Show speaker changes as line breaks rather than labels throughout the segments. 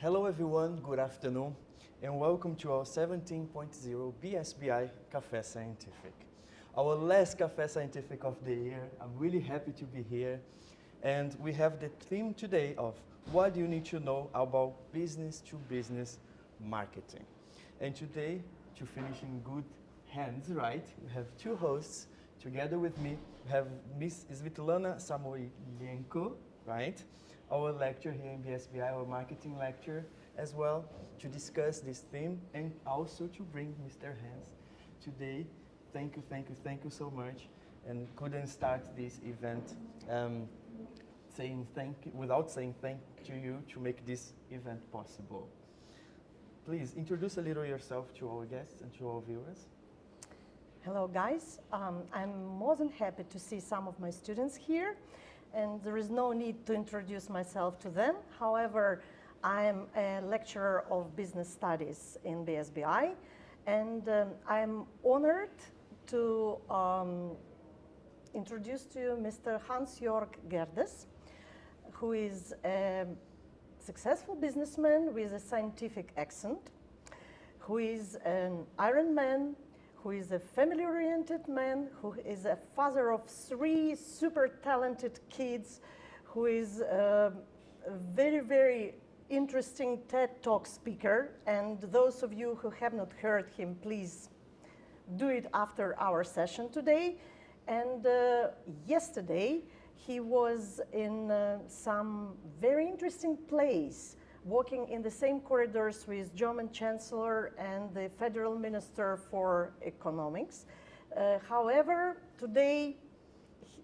Hello everyone, good afternoon, and welcome to our 17.0 BSBI Café Scientifique. Our last Café Scientifique of the year. I'm really happy to be here. And we have the theme today of what do you need to know about business-to-business marketing. And today, to finish in good hands, right, we have two hosts together with me. We have Miss Svitlana Samoilenko, right, our lecturer here in BSBI, our marketing lecturer as well, to discuss this theme and also to bring Mr. Hans today. Thank you so much. And couldn't start this event without saying thank you to make this event possible. Please introduce a little yourself to our guests and to our viewers.
Hello guys, I'm more than happy to see some of my students here, and there is no need to introduce myself to them. However, I'm a lecturer of business studies in BSBI, and I'm honored to introduce to you Mr. Hans-Jörg Gerdes, who is a successful businessman with a scientific accent, who is an Iron Man, who is a family-oriented man, who is a father of 3 super talented kids, who is a very, very interesting TED Talk speaker. And those of you who have not heard him, please do it after our session today. And yesterday, he was in some very interesting place, walking in the same corridors with German Chancellor and the Federal Minister for Economics. However, today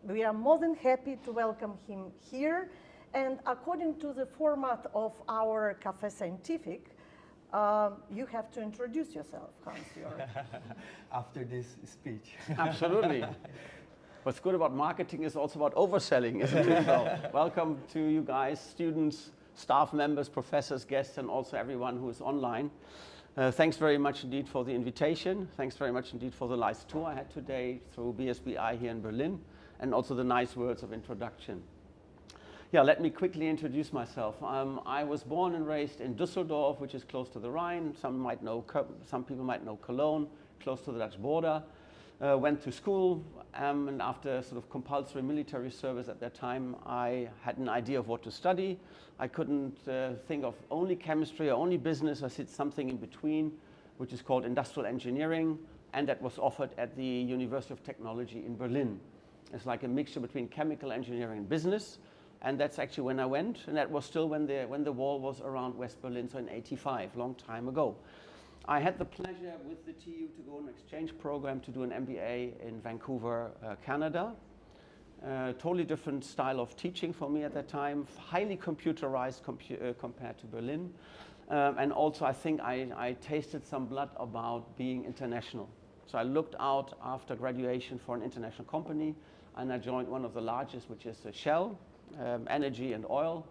we are more than happy to welcome him here. And according to the format of our Café Scientifique, you have to introduce yourself, Hans-Jörg.
After this speech.
Absolutely. What's good about marketing is also about overselling, isn't it? So, welcome to you guys, students, staff members, professors, guests, and also everyone who is online. Thanks very much indeed for the invitation. Thanks very much indeed for the nice tour I had today through BSBI here in Berlin, and also the nice words of introduction. Yeah, let me quickly introduce myself. I was born and raised in Düsseldorf, which is close to the Rhine. Some people might know Cologne, close to the Dutch border. Went to school, and after sort of compulsory military service at that time, I had an idea of what to study. I couldn't think of only chemistry or only business. I did something in between, which is called industrial engineering, and that was offered at the University of Technology in Berlin. It's like a mixture between chemical engineering and business, and that's actually when I went, and that was still when the wall was around West Berlin, so in '85, long time ago. I had the pleasure with the TU to go on an exchange program to do an MBA in Vancouver, Canada. Totally different style of teaching for me at that time, highly computerized compared to Berlin. And also I think I tasted some blood about being international. So I looked out after graduation for an international company, and I joined one of the largest, which is Shell, energy and oil,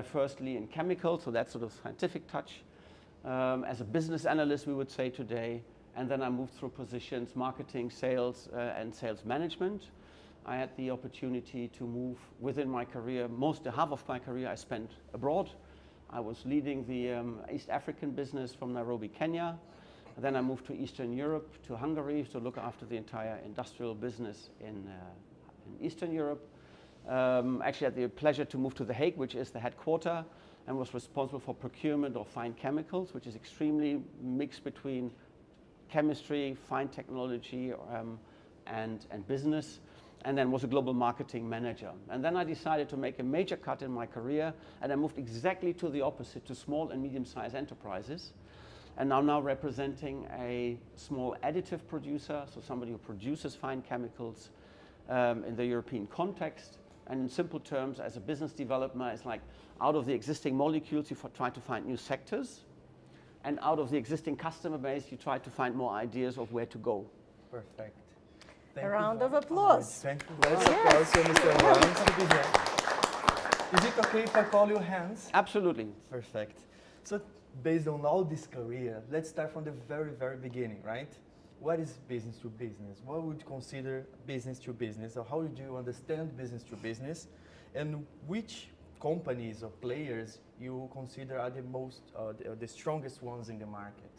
firstly in chemicals, so that sort of scientific touch. As a business analyst, we would say today, and then I moved through positions, marketing, sales, and sales management. I had the opportunity to move within my career. Half of my career I spent abroad. I was leading the East African business from Nairobi, Kenya. Then I moved to Eastern Europe, to Hungary, to look after the entire industrial business in Eastern Europe. Actually had the pleasure to move to The Hague, which is the headquarters, and was responsible for procurement of fine chemicals, which is extremely mixed between chemistry, fine technology, and business, and then was a global marketing manager. And then I decided to make a major cut in my career, and I moved exactly to the opposite, to small and medium-sized enterprises. And I'm now representing a small additive producer, so somebody who produces fine chemicals in the European context. And in simple terms, as a business developer, it's like out of the existing molecules, you try to find new sectors. And out of the existing customer base, you try to find more ideas of where to go.
Perfect.
A round of applause.
Thank you. Let's applause for Mr. Hans to be here. Is it okay if I call you Hans?
Absolutely.
Perfect. So based on all this career, let's start from the very, very beginning, right? What is business to business? What would you consider business to business? Or how do you understand business to business? And which companies or players you consider are the most, the strongest ones in the market?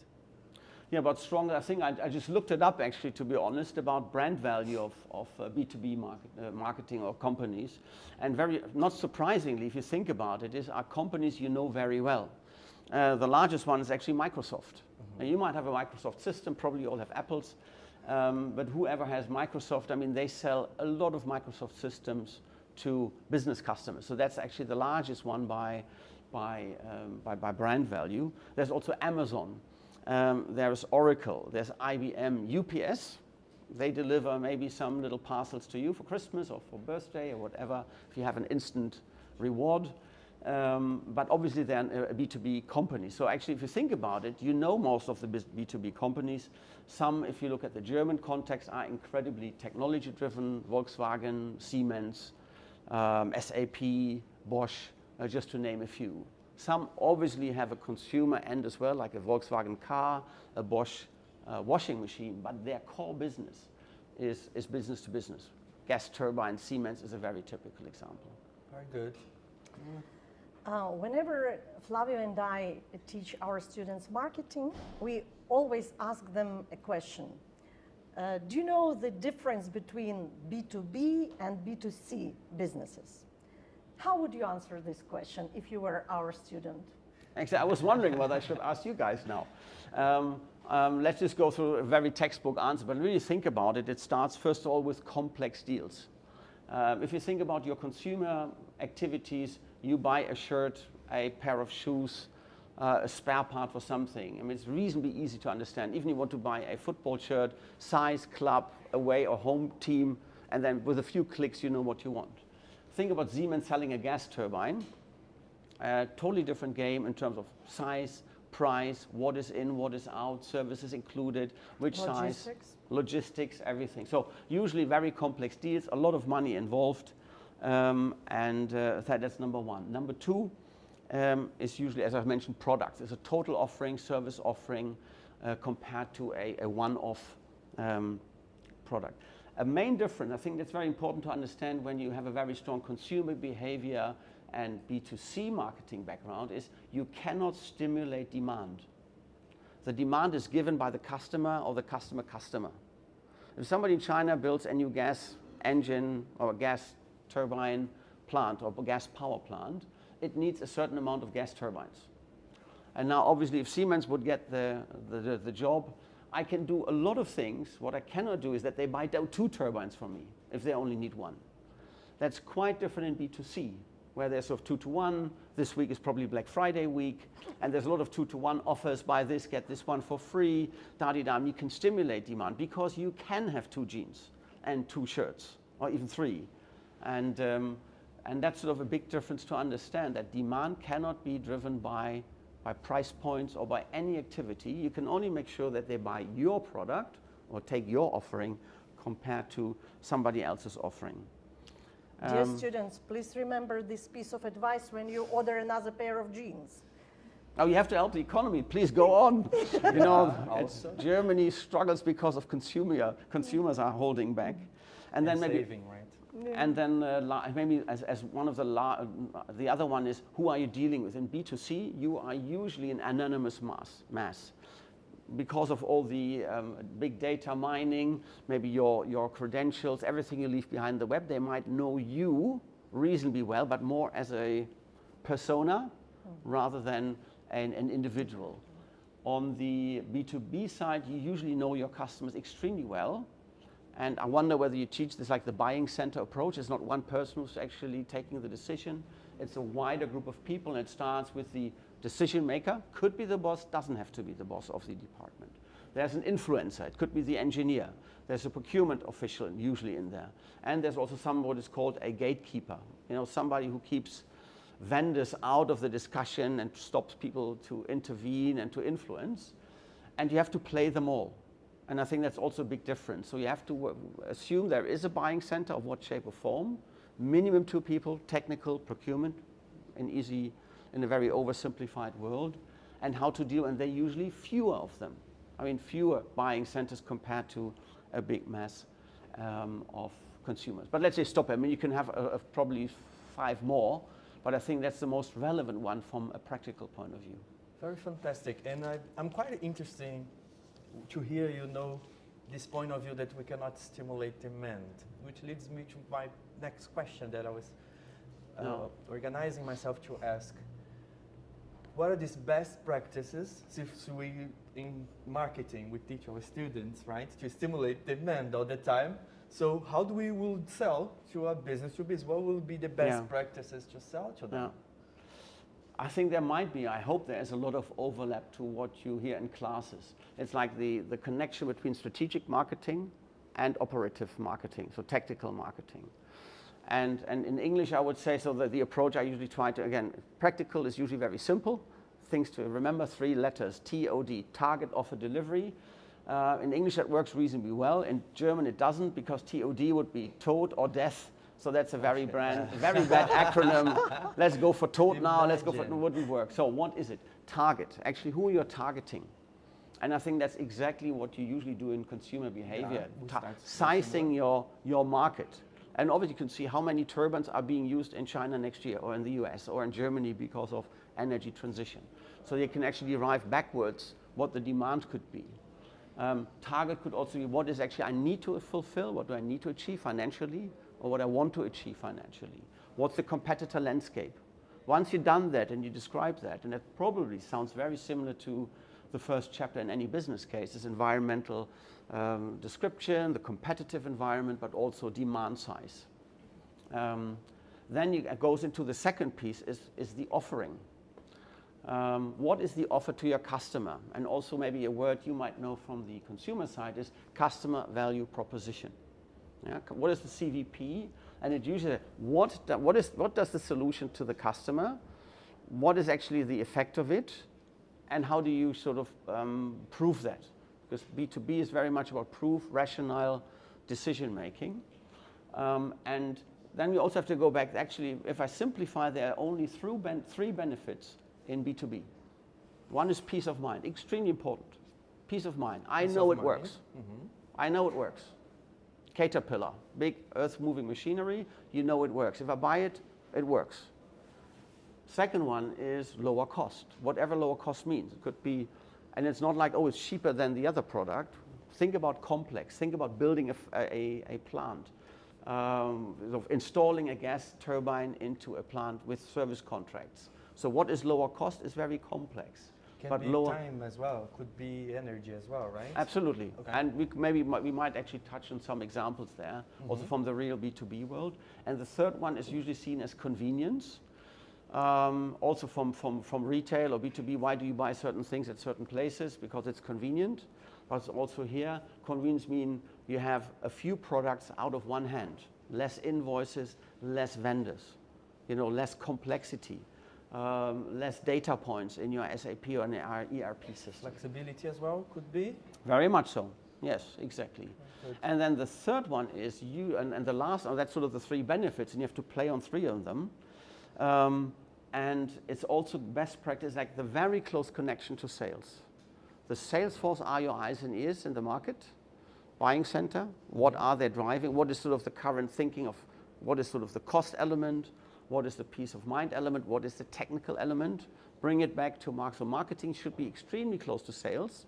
Yeah, but stronger, I think I just looked it up actually, to be honest, about brand value of B2B marketing or companies. And not surprisingly, if you think about it, are companies you know very well. The largest one is actually Microsoft. And you might have a Microsoft system, probably you all have Apples, but whoever has Microsoft, I mean, they sell a lot of Microsoft systems to business customers. So that's actually the largest one by brand value. There's also Amazon. There's Oracle, there's IBM, UPS. They deliver maybe some little parcels to you for Christmas or for birthday or whatever, if you have an instant reward. But obviously they're a B2B company. So actually, if you think about it, you know most of the B2B companies. Some, if you look at the German context, are incredibly technology-driven: Volkswagen, Siemens, SAP, Bosch, just to name a few. Some obviously have a consumer end as well, like a Volkswagen car, a Bosch washing machine, but their core business is business to business. Gas turbine, Siemens is a very typical example.
Very good.
Whenever Flavio and I teach our students marketing, we always ask them a question. Do you know the difference between B2B and B2C businesses? How would you answer this question if you were our student?
Actually, I was wondering whether I should ask you guys now. Let's just go through a very textbook answer, but really think about it. It starts first of all with complex deals. If you think about your consumer activities, you buy a shirt, a pair of shoes, a spare part for something. I mean, it's reasonably easy to understand. Even if you want to buy a football shirt, size, club, away or home team, and then with a few clicks, you know what you want. Think about Siemens selling a gas turbine. Totally different game in terms of size, price, what is in, what is out, services included, which size, logistics, everything. So usually very complex deals, a lot of money involved, and that's number one. Number two is usually, as I've mentioned, products. It's a total offering, service offering, compared to a one-off product. A main difference, I think that's very important to understand when you have a very strong consumer behavior and B2C marketing background, is you cannot stimulate demand. The demand is given by the customer or the customer. If somebody in China builds a new gas engine or a gas turbine plant or a gas power plant, it needs a certain amount of gas turbines. And now obviously if Siemens would get the job, I can do a lot of things. What I cannot do is that they buy 2 turbines from me if they only need 1. That's quite different in B2C, where there's sort of 2 to 1. This week is probably Black Friday week, and there's a lot of 2 to 1 offers. Buy this, get this one for free. Da-di-dam. You can stimulate demand because you can have 2 jeans and 2 shirts, or even 3. And that's sort of a big difference to understand, that demand cannot be driven by price points or by any activity. You can only make sure that they buy your product or take your offering compared to somebody else's offering.
Dear students, please remember this piece of advice when you order another pair of jeans.
Oh, you have to help the economy. Please go on. You know, Germany struggles because of consumers are holding back. And then maybe
saving, right?
And then maybe as one of the other one is, who are you dealing with? In B2C, you are usually an anonymous mass. Because of all the big data mining, maybe your credentials, everything you leave behind the web, they might know you reasonably well, but more as a persona rather than an individual. On the B2B side, you usually know your customers extremely well. And I wonder whether you teach this like the buying center approach. It's not one person who's actually taking the decision. It's a wider group of people, and it starts with the decision maker. Could be the boss, doesn't have to be the boss of the department. There's an influencer, it could be the engineer. There's a procurement official usually in there. And there's also what is called a gatekeeper. You know, somebody who keeps vendors out of the discussion and stops people to intervene and to influence. And you have to play them all. And I think that's also a big difference. So you have to assume there is a buying center of what shape or form, minimum 2 people, technical, procurement, in a very oversimplified world, and how to deal, and they're usually fewer of them. I mean, fewer buying centers compared to a big mass of consumers. But let's say stop. I mean, you can have probably 5 more, but I think that's the most relevant one from a practical point of view.
Very fantastic. And I'm quite interested to hear this point of view that we cannot stimulate demand, which leads me to my next question that I was organizing myself to ask. What are these best practices if we, in marketing, we teach our students, right, to stimulate demand all the time? So how do we will sell to a business to business? What will be the best practices to sell to them?
I think there might be, I hope there is a lot of overlap to what you hear in classes. It's like the connection between strategic marketing and operative marketing, so tactical marketing. And in English I would say, so that the approach I usually try to, again, practical is usually very simple. Things to remember, 3 letters, TOD, target, offer, delivery. In English that works reasonably well. In German it doesn't, because TOD would be Tod or death. So that's a very bad acronym. Let's go for Tod now, let's go for, it wouldn't work. So what is it? Target, actually who you're targeting. And I think that's exactly what you usually do in consumer behavior, sizing your market. And obviously you can see how many turbines are being used in China next year, or in the US, or in Germany because of energy transition. So you can actually derive backwards what the demand could be. Target could also be what is actually I need to fulfill, what do I need to achieve financially, or what I want to achieve financially. What's the competitor landscape? Once you've done that and you describe that, and that probably sounds very similar to the first chapter in any business case, is environmental description, the competitive environment, but also demand size. Then it goes into the second piece is the offering. What is the offer to your customer? And also maybe a word you might know from the consumer side is customer value proposition. Yeah? What is the CVP? And it usually, what does the solution to the customer? What is actually the effect of it? And how do you sort of prove that? Because B2B is very much about proof, rationale, decision making. And then we also have to go back, actually, if I simplify, there are only 3 benefits in B2B. One is peace of mind, extremely important. Peace of mind. I know it works. I know it works. Caterpillar, big earth-moving machinery, you know it works. If I buy it, it works. Second one is lower cost, whatever lower cost means. It could be, and it's not like, oh, it's cheaper than the other product. Think about complex, think about building a plant, installing a gas turbine into a plant with service contracts. So what is lower cost is very complex.
Can be lower time as well, could be energy as well, right?
Absolutely. Okay. And we might actually touch on some examples there, also from the real B2B world. And the third one is usually seen as convenience. Also from retail or B2B, why do you buy certain things at certain places? Because it's convenient. But also here, convenience means you have a few products out of one hand. Less invoices, less vendors, less complexity. Less data points in your SAP or in your ERP system.
Flexibility as well could be?
Very much so. Yes, exactly. Good. And then the third one is and the last, that's sort of the 3 benefits, and you have to play on 3 of them. And it's also best practice, like the very close connection to sales. The sales force are your eyes and ears in the market, buying center. What are they driving? What is sort of the current thinking of, what is sort of the cost element? What is the peace of mind element? What is the technical element? Bring it back to marketing. So marketing should be extremely close to sales.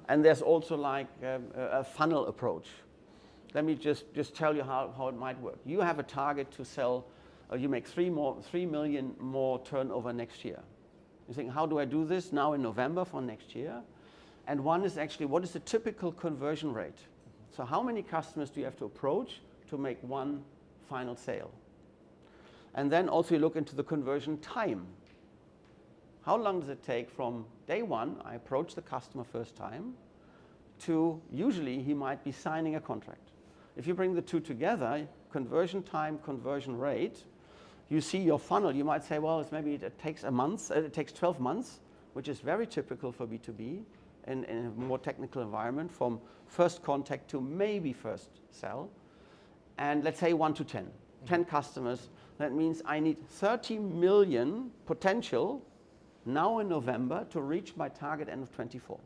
And there's also like a funnel approach. Let me just tell you how it might work. You have a target to sell, you make 3 million more turnover next year. You think, how do I do this now in November for next year? And one is actually, what is the typical conversion rate? So how many customers do you have to approach to make one final sale? And then also you look into the conversion time. How long does it take from day one, I approach the customer first time, to usually he might be signing a contract. If you bring the 2 together, conversion time, conversion rate, you see your funnel, you might say, well, it takes a month, it takes 12 months, which is very typical for B2B in a more technical environment, from first contact to maybe first sell. And let's say 1 to 10, 10 customers. That means I need 30 million potential now in November to reach my target end of 24.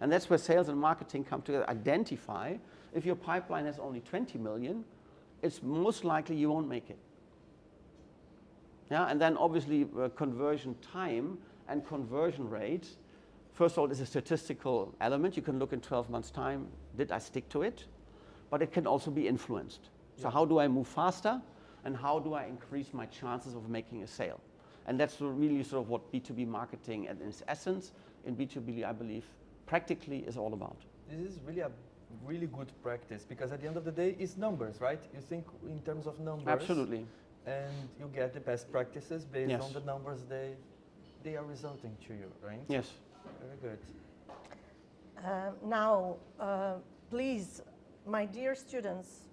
And that's where sales and marketing come together. Identify, if your pipeline has only 20 million, it's most likely you won't make it. Yeah, and then obviously conversion time and conversion rate. First of all, is a statistical element. You can look in 12 months' time, did I stick to it? But it can also be influenced. So how do I move faster? And how do I increase my chances of making a sale? And that's really sort of what B2B marketing in its essence, in B2B, I believe, practically is all about.
This is really a really good practice, because at the end of the day, it's numbers, right? You think in terms of numbers.
Absolutely.
And you get the best practices based
Yes.
on the numbers they are resulting to you, right?
Yes.
Very good.
Now, please, my dear students,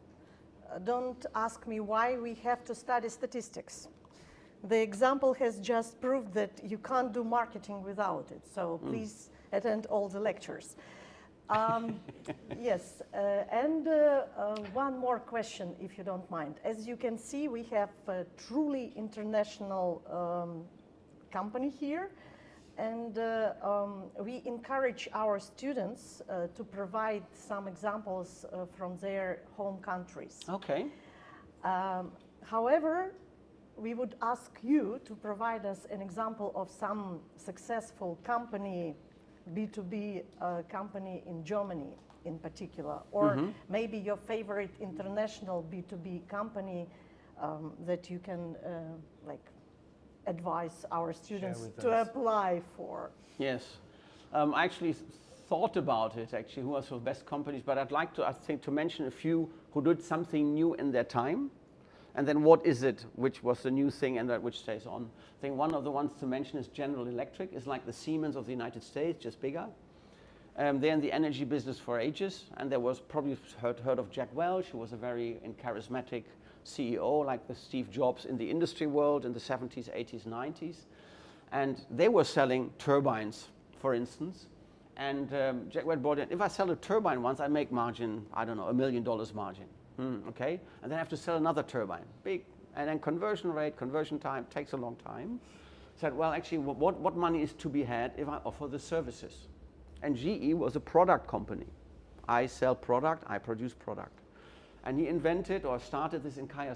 don't ask me why we have to study statistics. The example has just proved that you can't do marketing without it. So please attend all the lectures. Yes, and one more question, if you don't mind. As you can see, we have a truly international company here, and we encourage our students to provide some examples from their home countries.
Okay.
However, we would ask you to provide us an example of some successful company, B2B company in Germany in particular, or maybe your favorite international B2B company that you can advise our students to apply for.
Yes. I actually thought about it, actually, who are the best companies, but I'd like to, I think, to mention a few who did something new in their time. And then what is it which was the new thing and that which stays on? I think one of the ones to mention is General Electric. It's like the Siemens of the United States, just bigger. They're in the energy business for ages, and there was probably heard of Jack Welch, who was a very charismatic CEO, like the Steve Jobs in the industry world in the 70s, 80s, 90s. And they were selling turbines, for instance. And Jack Welch brought in, if I sell a turbine once, I make margin, I don't know, $1 million margin. Okay, and then I have to sell another turbine, big, and then conversion rate, conversion time takes a long time. Said, well, actually, what money is to be had if I offer the services? And GE was a product company. I sell product, I produce product. And he invented or started this entire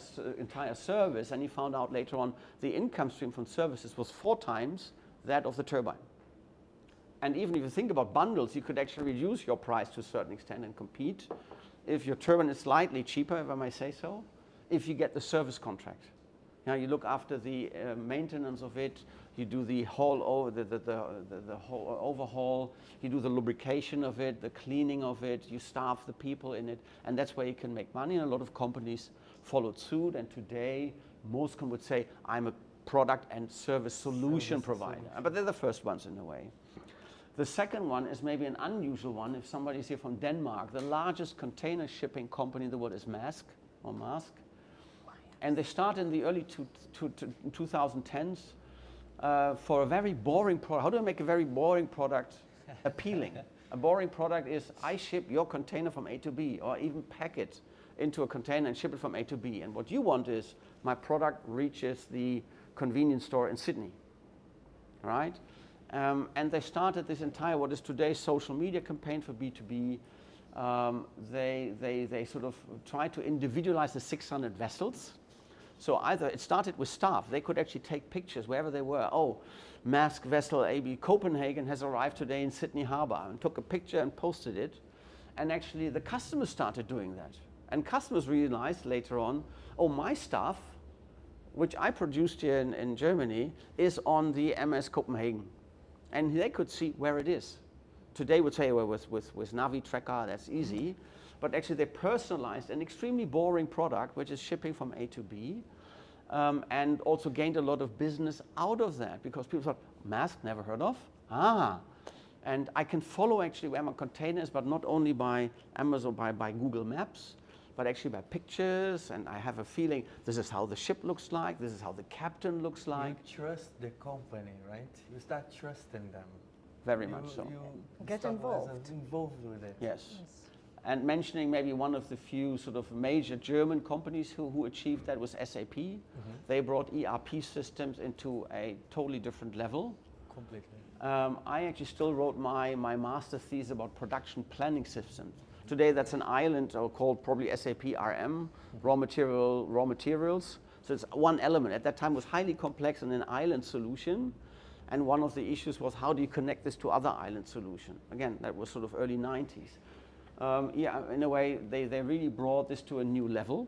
service, and he found out later on the income stream from services was 4 times that of the turbine. And even if you think about bundles, you could actually reduce your price to a certain extent and compete. If your turbine is slightly cheaper, if I may say so, if you get the service contract. Now you look after the maintenance of it, you do the whole overhaul, you do the lubrication of it, the cleaning of it, you staff the people in it, and that's where you can make money. And a lot of companies followed suit, and today most companies would say, I'm a product and service solution provider. But they're the first ones in a way. The second one is maybe an unusual one. If somebody's here from Denmark, the largest container shipping company in the world is Maersk. And they started in the early 2010s for a very boring product. How do I make a very boring product appealing? A boring product is I ship your container from A to B, or even pack it into a container and ship it from A to B. And what you want is my product reaches the convenience store in Sydney, right? And they started this entire, what is today, social media campaign for B2B. They sort of tried to individualize the 600 vessels. So either it started with staff. They could actually take pictures wherever they were. Oh, Maersk vessel AB Copenhagen has arrived today in Sydney Harbour, and took a picture and posted it. And actually the customers started doing that. And customers realized later on, oh, my stuff, which I produced here in Germany, is on the MS Copenhagen. And they could see where it is. Today would say, well, with Navi Tracker, that's easy. But actually they personalized an extremely boring product, which is shipping from A to B, and also gained a lot of business out of that, because people thought, Maersk, never heard of? And I can follow actually where my container is, but not only by Amazon, by Google Maps, but actually by pictures, and I have a feeling this is how the ship looks like, this is how the captain looks like.
You trust the company, right? You start trusting them.
Very much so.
You
Get involved.
Involved with it.
Yes. And mentioning maybe one of the few sort of major German companies who achieved that was SAP. They brought ERP systems into a totally different level.
Completely.
I actually still wrote my master thesis about production planning systems. Today that's an island called probably SAP RM, raw materials. So it's one element. At that time it was highly complex and an island solution. And one of the issues was how do you connect this to other island solution? Again, that was sort of early 90s. Yeah, in a way, they really brought this to a new level.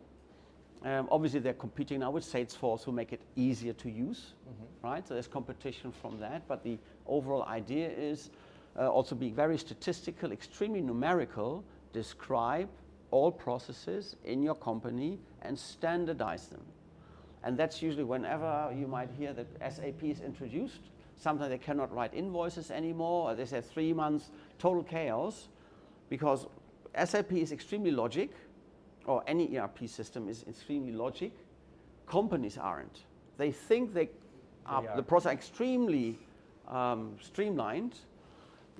Obviously, they're competing now with Salesforce, who make it easier to use, right? So there's competition from that. But the overall idea is also being very statistical, extremely numerical, describe all processes in your company and standardize them. And that's usually whenever you might hear that SAP is introduced. Sometimes they cannot write invoices anymore, or they say 3 months, total chaos, because SAP is extremely logic, or any ERP system is extremely logic. Companies aren't. They think the process are extremely streamlined.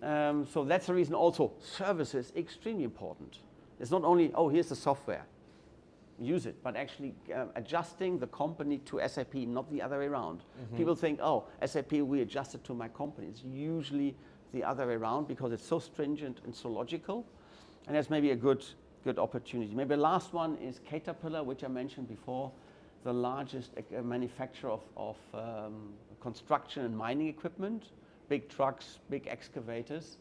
So that's the reason also service is extremely important. It's not only, oh, here's the software, use it, but actually adjusting the company to SAP, not the other way around. People think, oh, SAP, we adjust it to my company. It's usually the other way around because it's so stringent and so logical. And that's maybe a good opportunity. Maybe the last one is Caterpillar, which I mentioned before, the largest manufacturer of construction and mining equipment, big trucks, big excavators.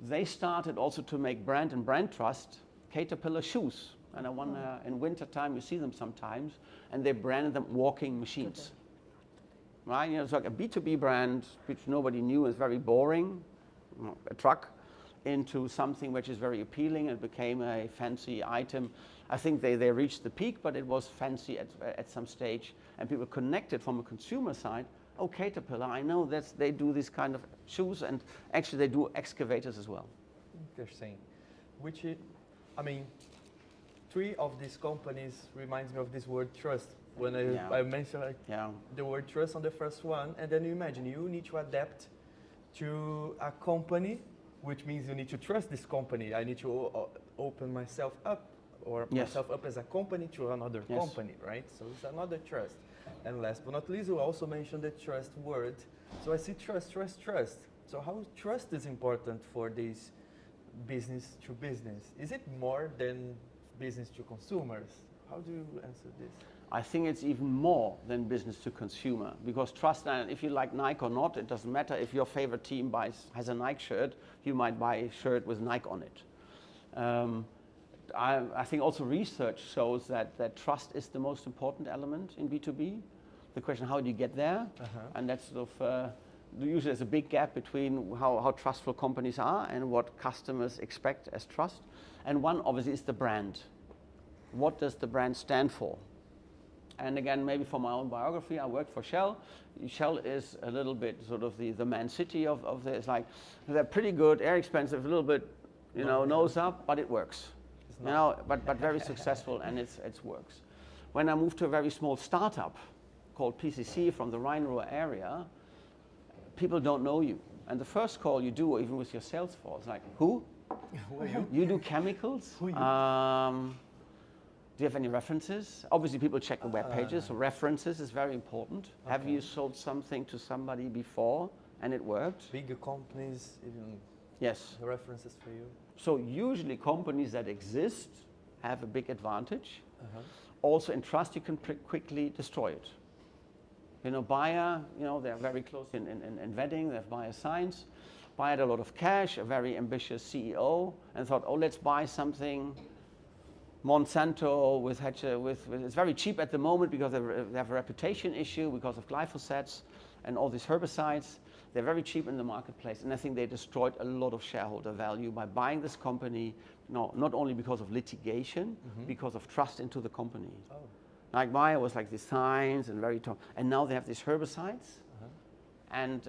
They started also to make brand and brand trust Caterpillar shoes. And I wonder, in winter time, you see them sometimes, and they branded them walking machines. Right? You know, it's like a B2B brand, which nobody knew, is very boring, a truck, into something which is very appealing and became a fancy item. I think they reached the peak, but it was fancy at some stage, and people connected from a consumer side. Oh, Caterpillar, I know that they do this kind of shoes, and actually they do excavators as well.
Interesting. I mean, 3 of these companies reminds me of this word trust. When I mentioned the word trust on the first one, and then you imagine you need to adapt to a company, which means you need to trust this company. I need to open myself up, or myself up as a company to another company, right? So it's another trust. And last but not least, you also mentioned the trust word. So I see trust. So how trust is important for this business to business? Is it more than business to consumers? How do you answer this?
I think it's even more than business to consumer, because trust, and if you like Nike or not, it doesn't matter. If your favorite team has a Nike shirt, you might buy a shirt with Nike on it. I think also research shows that trust is the most important element in B2B. The question, how do you get there? And that's sort of, usually there's a big gap between how trustful companies are and what customers expect as trust. And one obviously is the brand. What does the brand stand for? And again, maybe for my own biography, I worked for Shell. Shell is a little bit sort of the Man City of this. Like, they're pretty good, they're expensive, a little bit, nose up, but it works. But very successful, and it works. When I moved to a very small startup called PCC from the Rhine-Ruhr area, people don't know you. And the first call you do, even with your sales force, like, who?
Who are you?
You do chemicals?
Who are you?
Do you have any references? Obviously, people check the web pages, so references is very important. Okay. Have you sold something to somebody before and it worked?
Bigger companies, even the references for you?
So usually companies that exist have a big advantage. Also in trust, you can quickly destroy it. Bayer, they're very close in vetting, they have Bayer Science. Bayer had a lot of cash, a very ambitious CEO, and thought, oh, let's buy something. Monsanto it's very cheap at the moment because they have a reputation issue because of glyphosates and all these herbicides. They're very cheap in the marketplace, and I think they destroyed a lot of shareholder value by buying this company, not only because of litigation, because of trust into the company. Oh. Like Bayer was like the science and very top, and now they have these herbicides, and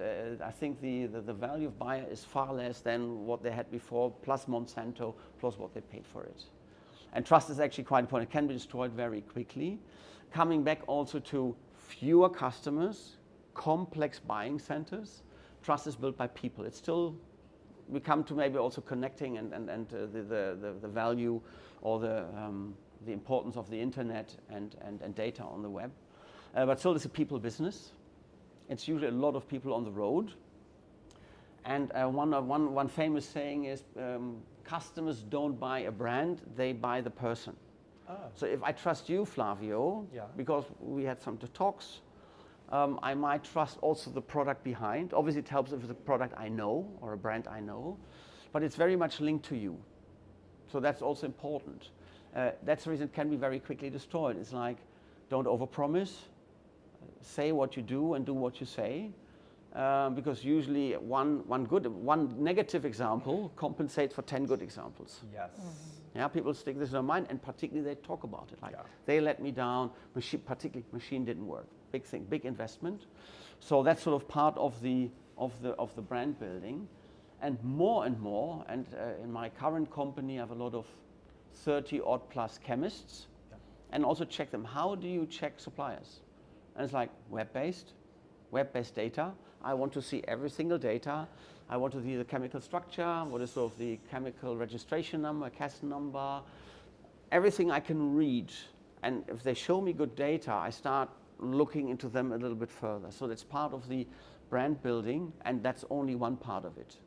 I think the value of Bayer is far less than what they had before, plus Monsanto, plus what they paid for it. And trust is actually quite important. It can be destroyed very quickly. Coming back also to fewer customers, complex buying centers, trust is built by people. It's still, we come to maybe also connecting and the value or the importance of the internet and data on the web. But still it's a people business. It's usually a lot of people on the road. And one famous saying is, customers don't buy a brand, they buy the person. So if I trust you, Flavio,
Yeah.
because we had some talks, I might trust also the product behind. Obviously, it helps if it's a product I know or a brand I know, but it's very much linked to you. So that's also important. That's the reason it can be very quickly destroyed. It's like, don't overpromise, say what you do and do what you say, because usually one negative example compensates for 10 good examples.
Yes.
Yeah, people stick this in their mind, and particularly they talk about it. Like,
Yeah.
they let me down. Particularly machine didn't work. Big thing, big investment. So that's sort of part of the brand building, and more. And in my current company, I have a lot of 30 odd plus chemists, and also check them. How do you check suppliers? And it's like web-based data. I want to see every single data. I want to see the chemical structure, what is sort of the chemical registration number, CAS number, everything I can read. And if they show me good data, I start looking into them a little bit further. So that's part of the brand building, and that's only one part of it.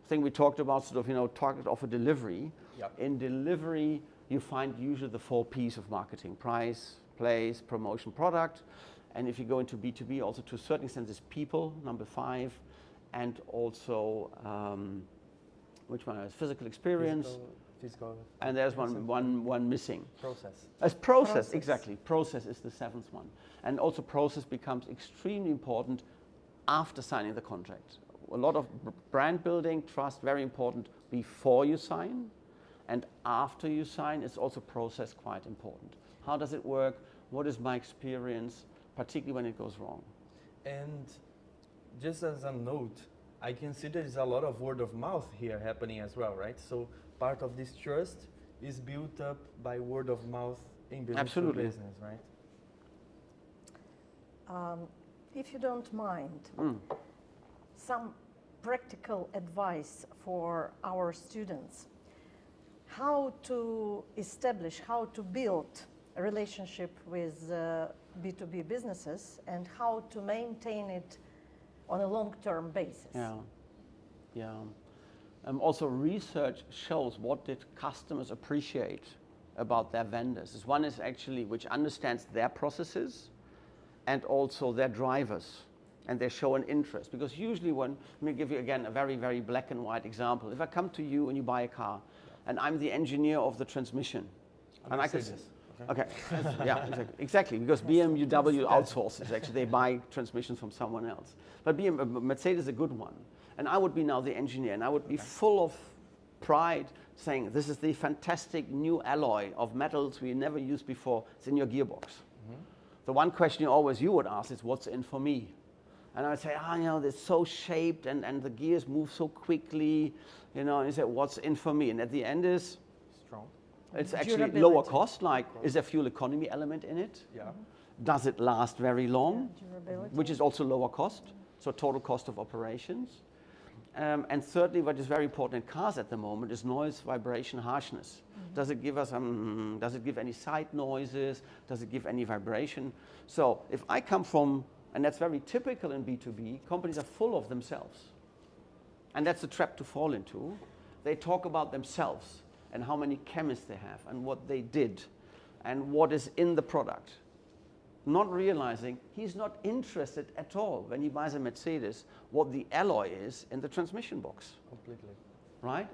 I think we talked about sort of, target offer delivery.
Yep.
In delivery, you find usually the 4 Ps of marketing: price, place, promotion, product. And if you go into B2B, also to a certain extent, is people, number 5, and also, which one is physical experience?
Physical.
And there's one missing.
Process.
As process, exactly. Process is the 7th one. And also process becomes extremely important after signing the contract. A lot of brand building, trust, very important before you sign. And after you sign, it's also process quite important. How does it work? What is my experience, particularly when it goes wrong?
And just as a note, I can see there's a lot of word of mouth here happening as well, right? So part of this trust is built up by word of mouth in business to
Absolutely.
business, right?
If you don't mind, some practical advice for our students, how to establish, how to build a relationship with B2B businesses, and how to maintain it on a long-term basis.
Yeah. Also, research shows what did customers appreciate about their vendors. One is actually which understands their processes and also their drivers, and they show an interest. Because usually let me give you again a very, very black and white example. If I come to you and you buy a car, and I'm the engineer of the transmission, and I could. Okay. Yeah, exactly. Because BMW outsources. Actually, they buy transmissions from someone else. But Mercedes is a good one, and I would be now the engineer, and I would be full of pride, saying, "This is the fantastic new alloy of metals we never used before. It's in your gearbox." The one question you would ask is, "What's in for me?" And I would say, they're so shaped, and the gears move so quickly, and you say, "What's in for me?" And at the end is
Strong.
it's actually
Durability.
lower cost, like is there fuel economy element in it?
Yeah.
Does it last very long?
Durability.
Which is also lower cost, so total cost of operations. And thirdly, what is very important in cars at the moment is noise, vibration, harshness. Does it give us does it give any side noises? Does it give any vibration? So if I come from, and that's very typical in B2B, companies are full of themselves. And that's a trap to fall into. They talk about themselves and how many chemists they have and what they did and what is in the product. Not realizing he's not interested at all when he buys a Mercedes what the alloy is in the transmission box.
Completely.
Right?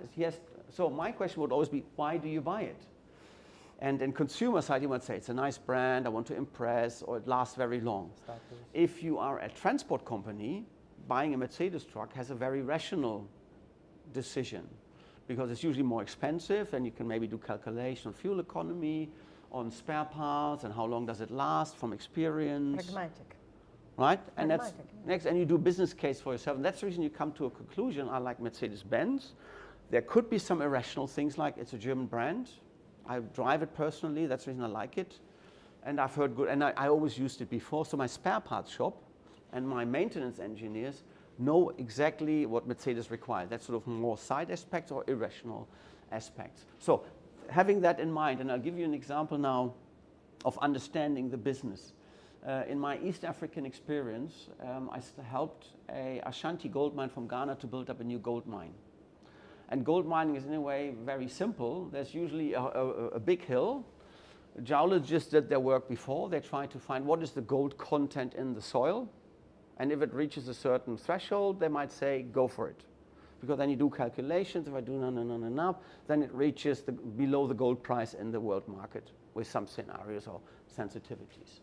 So my question would always be, why do you buy it? And in consumer side, you might say, it's a nice brand, I want to impress, or it lasts very long.
Status.
If you are a transport company, buying a Mercedes truck has a very rational decision, because it's usually more expensive, and you can maybe do calculation on fuel economy, on spare parts, and how long does it last from experience.
Pragmatic.
Right? And that's
Pragmatic.
next, and you do business case for yourself. And that's the reason you come to a conclusion. I like Mercedes-Benz. There could be some irrational things like it's a German brand. I drive it personally. That's the reason I like it. And I've heard good, and I always used it before. So my spare parts shop and my maintenance engineers know exactly what Mercedes requires. That's sort of more side aspects or irrational aspects. So having that in mind, and I'll give you an example now of understanding the business. In my East African experience, I helped a Ashanti gold mine from Ghana to build up a new gold mine. And gold mining is in a way very simple. There's usually a big hill Geologists did their work before. They tried to find what is the gold content in the soil. And if it reaches a certain threshold, they might say, go for it. Because then you do calculations. If I do enough, then it reaches below the gold price in the world market with some scenarios or sensitivities.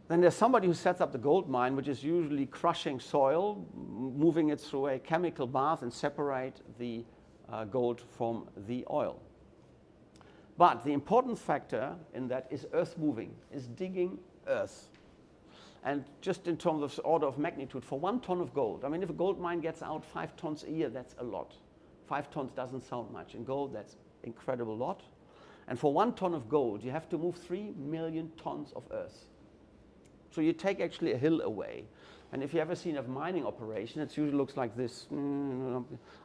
Then there's somebody who sets up the gold mine, which is usually crushing soil, moving it through a chemical bath and separate the gold from the oil. But the important factor in that is earth moving, is digging earth. And just in terms of order of magnitude, for 1 ton of gold, I mean, if a gold mine gets out 5 tons a year, that's a lot. 5 tons doesn't sound much. In gold, that's incredible lot. And for 1 ton of gold, you have to move 3 million tons of earth. So you take actually a hill away. And if you ever seen a mining operation, it usually looks like this,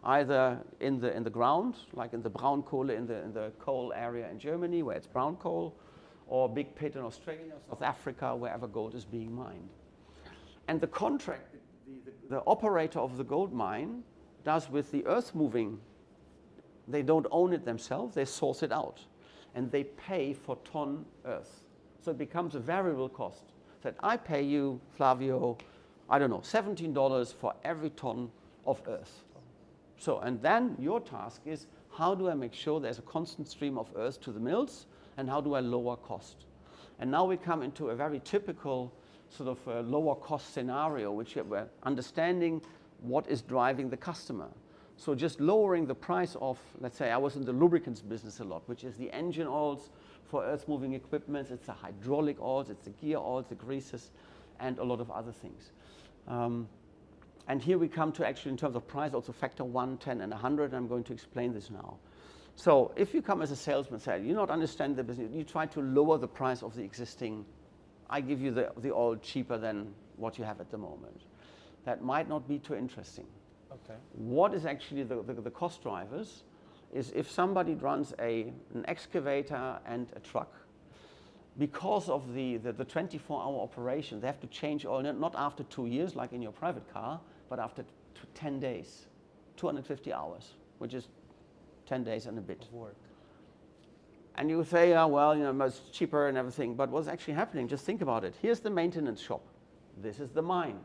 either in the ground, like in the Braunkohle, in the coal area in Germany, where it's brown coal, or big pit in Australia, South Africa, wherever gold is being mined. And the contract the operator of the gold mine does with the earth moving, they don't own it themselves, they source it out. And they pay for ton earth. So it becomes a variable cost. That I pay you, Flavio, I don't know, $17 for every ton of earth. So, and then your task is, how do I make sure there's a constant stream of earth to the mills, and how do I lower cost? And now we come into a very typical sort of lower cost scenario, which we're understanding what is driving the customer. So just lowering the price of, let's say I was in the lubricants business a lot, which is the engine oils for earth moving equipment, it's the hydraulic oils, it's the gear oils, the greases, and a lot of other things. And here we come to actually in terms of price, also factor 1, 10, and 100. I'm going to explain this now. So if you come as a salesman, say, you not understand the business, you try to lower the price of the existing, I give you the oil cheaper than what you have at the moment. That might not be too interesting.
Okay. What is actually
the cost drivers is if somebody runs an excavator and a truck, because of the 24-hour operation, they have to change oil, not after 2 years like in your private car, but after 10 days, 250 hours, which is 10 days and a bit.
Of work.
And you say, oh, well, you know, it's cheaper and everything, but what's actually happening, just think about it. Here's the maintenance shop. This is the mine.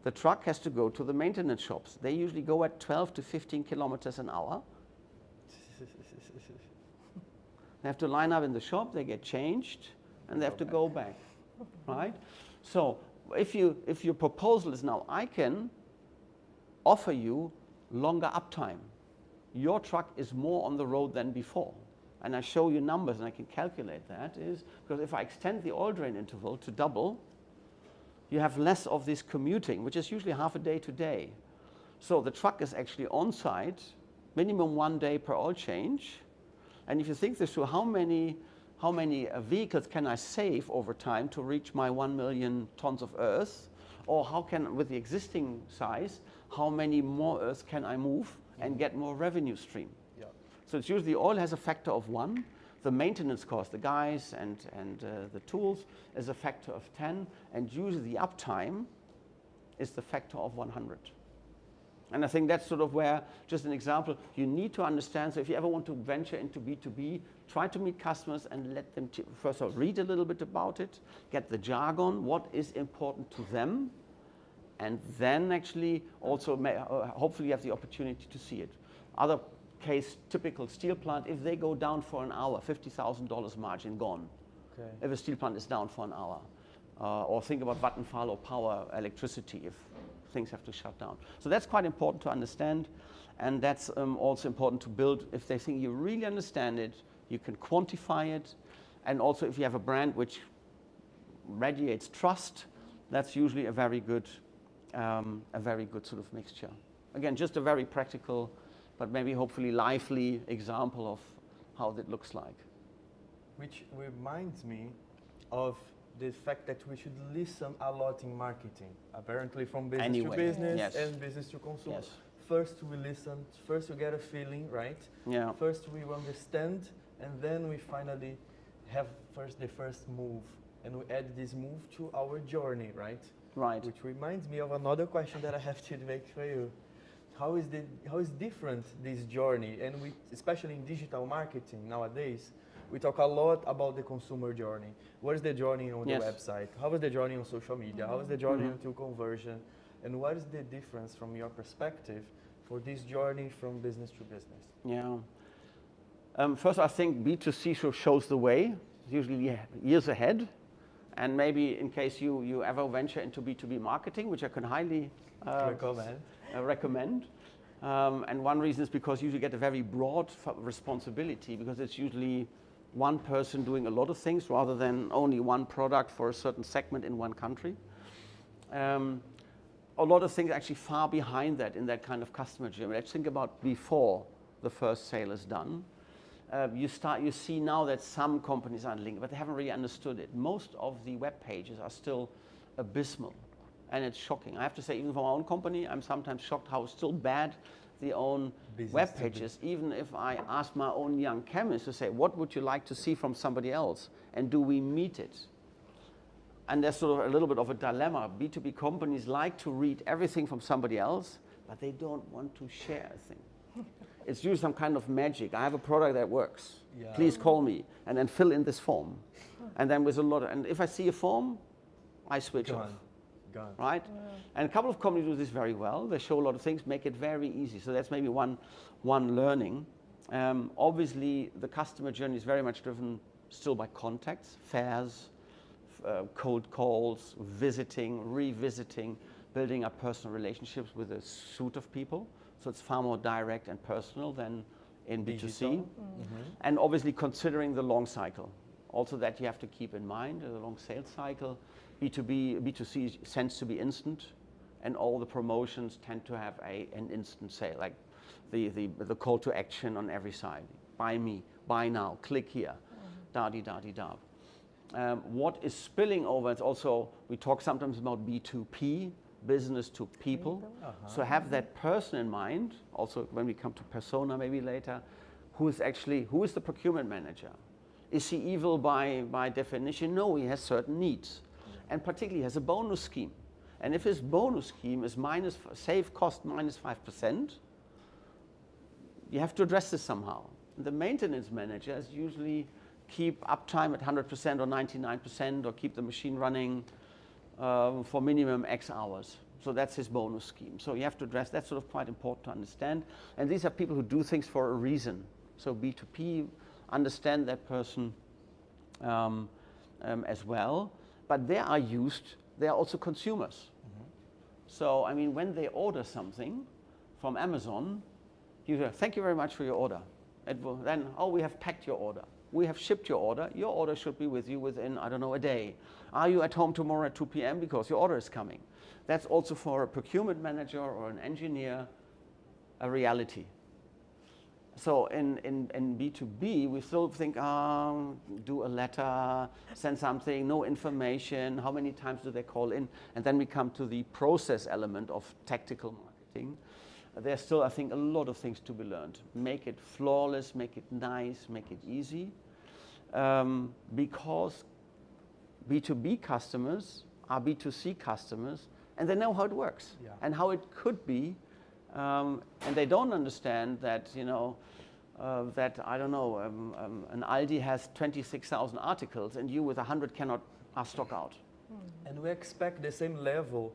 The truck has to go to the maintenance shops. They usually go at 12 to 15 kilometers an hour. They have to line up in the shop, they get changed, and they have to go back, right? So if your proposal is now, I can offer you longer uptime. Your truck is more on the road than before. And I show you numbers, and I can calculate that, is because if I extend the oil drain interval to double, you have less of this commuting, which is usually half a day to day. So the truck is actually on site, minimum 1 day per oil change. And if you think this through, how many vehicles can I save over time to reach my 1 million tons of earth? Or how can, with the existing size, how many more earth can I move and get more revenue stream?
Yeah.
So it's usually oil has a factor of 1. The maintenance cost, the guys and the tools, is a factor of 10. And usually the uptime is the factor of 100. And I think that's sort of where, just an example, you need to understand. So if you ever want to venture into B2B, try to meet customers and let them, first of all, read a little bit about it, get the jargon, what is important to them, and then actually also hopefully you have the opportunity to see it. Other case, typical steel plant, if they go down for an hour, $50,000 margin gone. Okay. If a steel plant is down for an hour. Or think about Vattenfall or power electricity if things have to shut down. So that's quite important to understand, and that's also important to build. If they think you really understand it, you can quantify it, and also if you have a brand which radiates trust, that's usually a very good sort of mixture. Again, just a very practical, but maybe hopefully lively example of how that looks like.
Which reminds me of the fact that we should listen a lot in marketing. Apparently from business to business
yes.
and business to consumer.
Yes.
First we listen, first we get a feeling, right?
Yeah.
First we understand, and then we finally have the first move. And we add this move to our journey, right?
Right.
Which reminds me of another question that I have to make for you. How is different this journey? And especially in digital marketing nowadays, we talk a lot about the consumer journey. What is the journey on the
Yes.
website? How is the journey on social media? How is the journey to conversion? And what is the difference from your perspective for this journey from business to business?
Yeah. First, I think B2C shows the way, usually years ahead. And maybe in case you ever venture into B2B marketing, which I can highly recommend. And one reason is because you usually get a very broad responsibility, because it's usually one person doing a lot of things rather than only one product for a certain segment in one country. A lot of things actually far behind that in that kind of customer journey. Let's think about before the first sale is done. You see now that some companies are linked, but they haven't really understood it. Most of the web pages are still abysmal, and it's shocking. I have to say, even for my own company, I'm sometimes shocked how still bad the own web pages. Even if I ask my own young chemist to say, what would you like to see from somebody else, and do we meet it? And there's sort of a little bit of a dilemma. B2B companies like to read everything from somebody else, but they don't want to share a thing. It's usually some kind of magic. I have a product that works. Yeah. Please call me, and then fill in this form. And then with a lot of, and if I see a form, I switch off. Gone. Right? Yeah. And a couple of companies do this very well. They show a lot of things, make it very easy. So that's maybe one learning. Obviously, the customer journey is very much driven still by contacts, fairs, cold calls, visiting, revisiting, building up personal relationships with a suite of people. So it's far more direct and personal than in B2C. And obviously considering the long cycle. Also that you have to keep in mind, the long sales cycle. B2C tends to be instant, and all the promotions tend to have an instant sale, like the call to action on every side. Buy me, buy now, click here, da-di-da-di-da. What is spilling over, it's also, we talk sometimes about B2P, business to people. So have that person in mind, also when we come to persona maybe later, who is the procurement manager? Is he evil by definition? No, he has certain needs. And particularly has a bonus scheme. And if his bonus scheme is save cost minus 5%, you have to address this somehow. The maintenance manager is usually keep uptime at 100% or 99%, or keep the machine running for minimum X hours. So that's his bonus scheme. So you have to address, that's sort of quite important to understand. And these are people who do things for a reason. So B2P, understand that person as well. But they are also consumers. So, I mean, when they order something from Amazon, you say, thank you very much for your order. Then, we have packed your order. We have shipped your order. Your order should be with you within, I don't know, a day. Are you at home tomorrow at 2 p.m. because your order is coming? That's also for a procurement manager or an engineer a reality. So in B2B, we still think, do a letter, send something, no information, how many times do they call in? And then we come to the process element of tactical marketing. There's still, I think, a lot of things to be learned. Make it flawless, make it nice, make it easy. Because B2B customers are B2C customers, and they know how it works and how it could be. And they don't understand that, that, I don't know, an Aldi has 26,000 articles and you with 100 are stock out.
And we expect the same level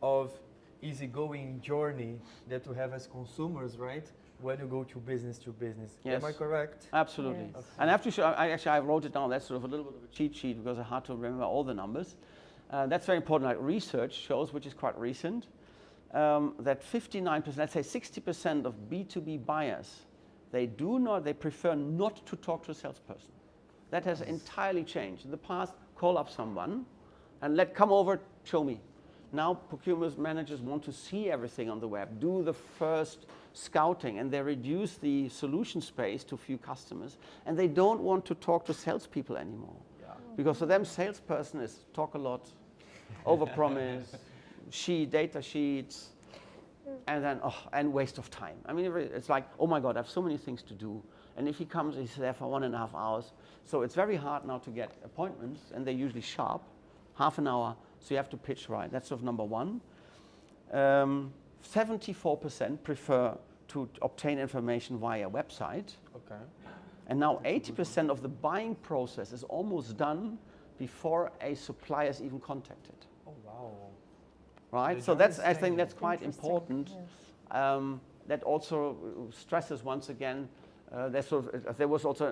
of easygoing journey that we have as consumers, right? When you go to business.
Yes.
Am I correct?
Absolutely. Yes. And I have to show, I wrote it down, that's sort of a little bit of a cheat sheet because it's hard to remember all the numbers. That's very important. Like research shows, which is quite recent, that 59%, let's say 60% of B2B buyers, they prefer not to talk to a salesperson. That has entirely changed. In the past, call up someone and come over, show me. Now procurement managers want to see everything on the web, do the first scouting, and they reduce the solution space to few customers, and they don't want to talk to salespeople anymore. Yeah. Because for them, salesperson is talk a lot, overpromise, data sheets, and then, and waste of time. I mean, it's like, oh my God, I have so many things to do. And if he comes, he's there for 1.5 hours. So it's very hard now to get appointments, and they're usually sharp, half an hour. So you have to pitch right. That's sort of number one. 74% prefer to obtain information via website. Okay. And now 80% of the buying process is almost done before a supplier is even contacted.
Oh wow.
Right?
The
So that's, I
journey is
think that's
changing.
quite important.
Yes.
That also stresses once again, there was also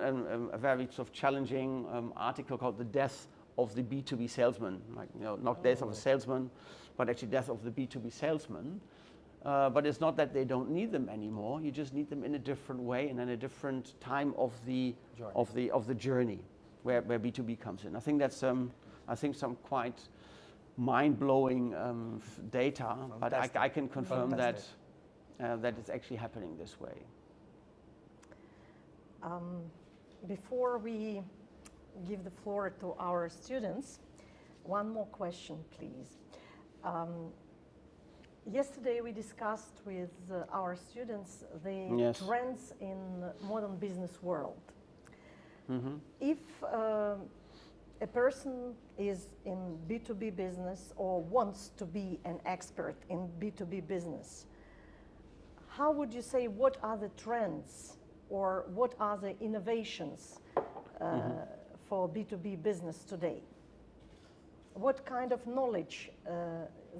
a very sort of challenging article called "The Death of the B2B Salesman," like, you know, not death of a salesman, but actually death of the B2B salesman. But it's not that they don't need them anymore. You just need them in a different way and in a different time of the journey, where B2B comes in. I think that's some quite mind-blowing data, but I can confirm that it's actually happening this way.
Before we give the floor to our students, one more question, please. Yesterday we discussed with our students the
Yes.
trends in modern business world.
Mm-hmm.
If a person is in B2B business or wants to be an expert in B2B business, how would you say, what are the trends or what are the innovations for B2B business today? What kind of knowledge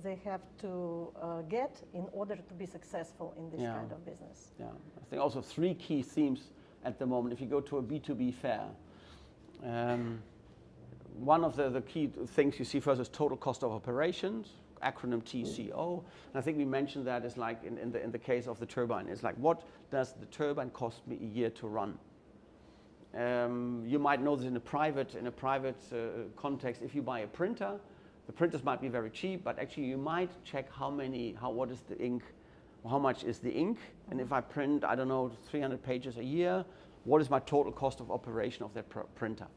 they have to get in order to be successful in this kind of business?
Yeah, I think also 3 key themes at the moment. If you go to a B2B fair, one of the key things you see first is total cost of operations, acronym TCO. And I think we mentioned that is like in the case of the turbine. It's like, what does the turbine cost me a year to run? You might know this in a private context. If you buy a printer, the printers might be very cheap, but actually you might check what is the ink, how much is the ink, and if I print, I don't know, 300 pages a year, what is my total cost of operation of that printer?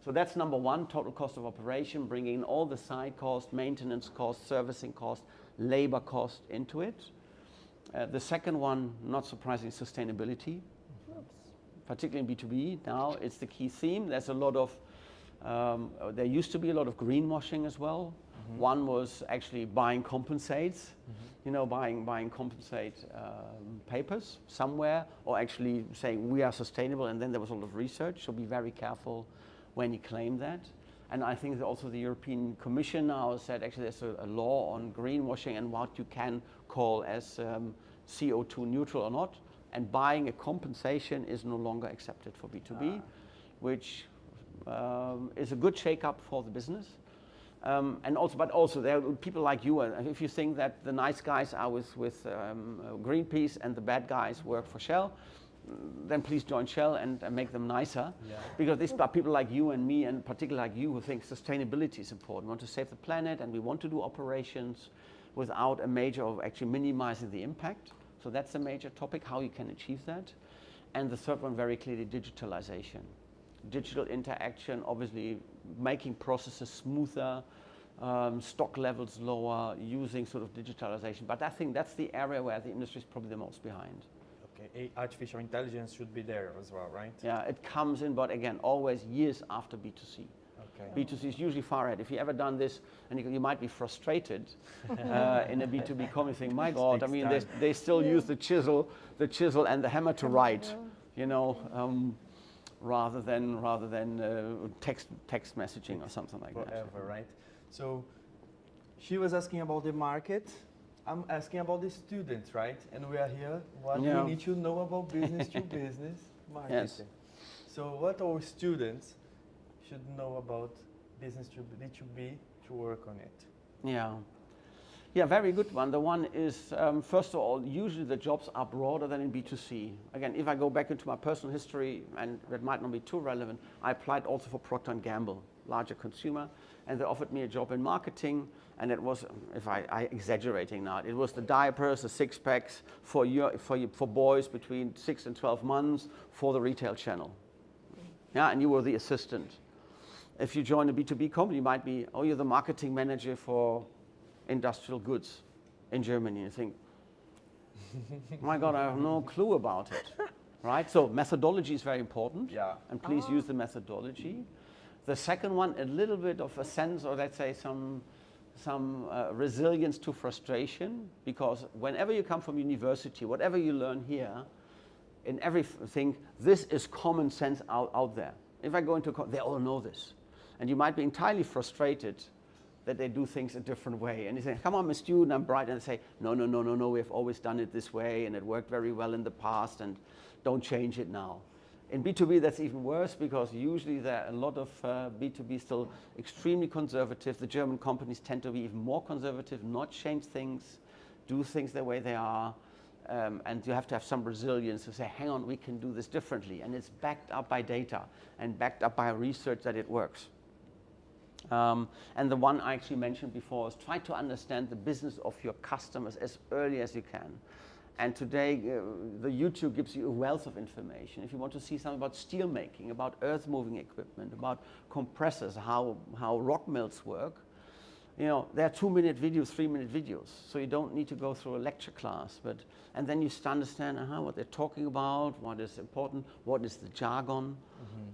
So that's number 1, total cost of operation, bringing in all the side cost, maintenance cost, servicing cost, labor cost into it. The second one, not surprisingly, sustainability. Particularly in B2B, now it's the key theme. There's a lot of, there used to be a lot of greenwashing as well. One was actually buying compensates, you know, buying compensate papers somewhere, or actually saying we are sustainable, and then there was a lot of research, so be very careful when you claim that. And I think that also the European Commission now has said actually there's a law on greenwashing and what you can call as CO2 neutral or not. And buying a compensation is no longer accepted for B2B, which is a good shake-up for the business. But also there are people like you, and if you think that the nice guys are with Greenpeace and the bad guys work for Shell, then please join Shell and make them nicer. Yeah. Because these are people like you and me, and particularly like you, who think sustainability is important. We want to save the planet, and we want to do operations without a major of actually minimizing the impact. So that's a major topic, how you can achieve that. And the third one, very clearly, digitalization. Digital interaction, obviously making processes smoother, stock levels lower, using sort of digitalization. But I think that's the area where the industry is probably the most behind.
Okay, artificial intelligence should be there as well, right?
Yeah, it comes in, but again, always years after B2C.
Okay.
B2C is usually far ahead. If you ever done this, and you might be frustrated in a B2B company, think, my God, I mean, they still use the chisel and the hammer to write, you know, rather than text messaging or something like that.
Forever, right? So she was asking about the market. I'm asking about the students, right? And we are here. What we need to know about business to business marketing.
Yes.
So what our students should know about business to B2B to work on it?
Yeah, very good one. The one is, first of all, usually the jobs are broader than in B2C. Again, if I go back into my personal history, and that might not be too relevant, I applied also for Procter & Gamble, larger consumer, and they offered me a job in marketing, and it was, if I exaggerating now, it was the diapers, the six packs for boys between 6 and 12 months for the retail channel. Yeah, and you were the assistant. If you join a B2B company, you might be, you're the marketing manager for industrial goods in Germany. You think, my God, I have no clue about it, right? So methodology is very important, and please use the methodology. The second one, a little bit of a sense, or let's say some resilience to frustration, because whenever you come from university, whatever you learn here, in everything, this is common sense out there. If I go into, they all know this. And you might be entirely frustrated that they do things a different way. And you say, come on, I'm a student, I'm bright. And they say, no, we have always done it this way, and it worked very well in the past, and don't change it now. In B2B, that's even worse, because usually there are a lot of B2B still extremely conservative. The German companies tend to be even more conservative, not change things, do things the way they are. And you have to have some resilience to say, hang on, we can do this differently. And it's backed up by data and backed up by research that it works. And the one I actually mentioned before is try to understand the business of your customers as early as you can. And today, the YouTube gives you a wealth of information. If you want to see something about steel making, about earth moving equipment, about compressors, how rock mills work, you know, there are 2-minute videos, 3-minute videos. So you don't need to go through a lecture class. And then you understand what they're talking about, what is important, what is the jargon,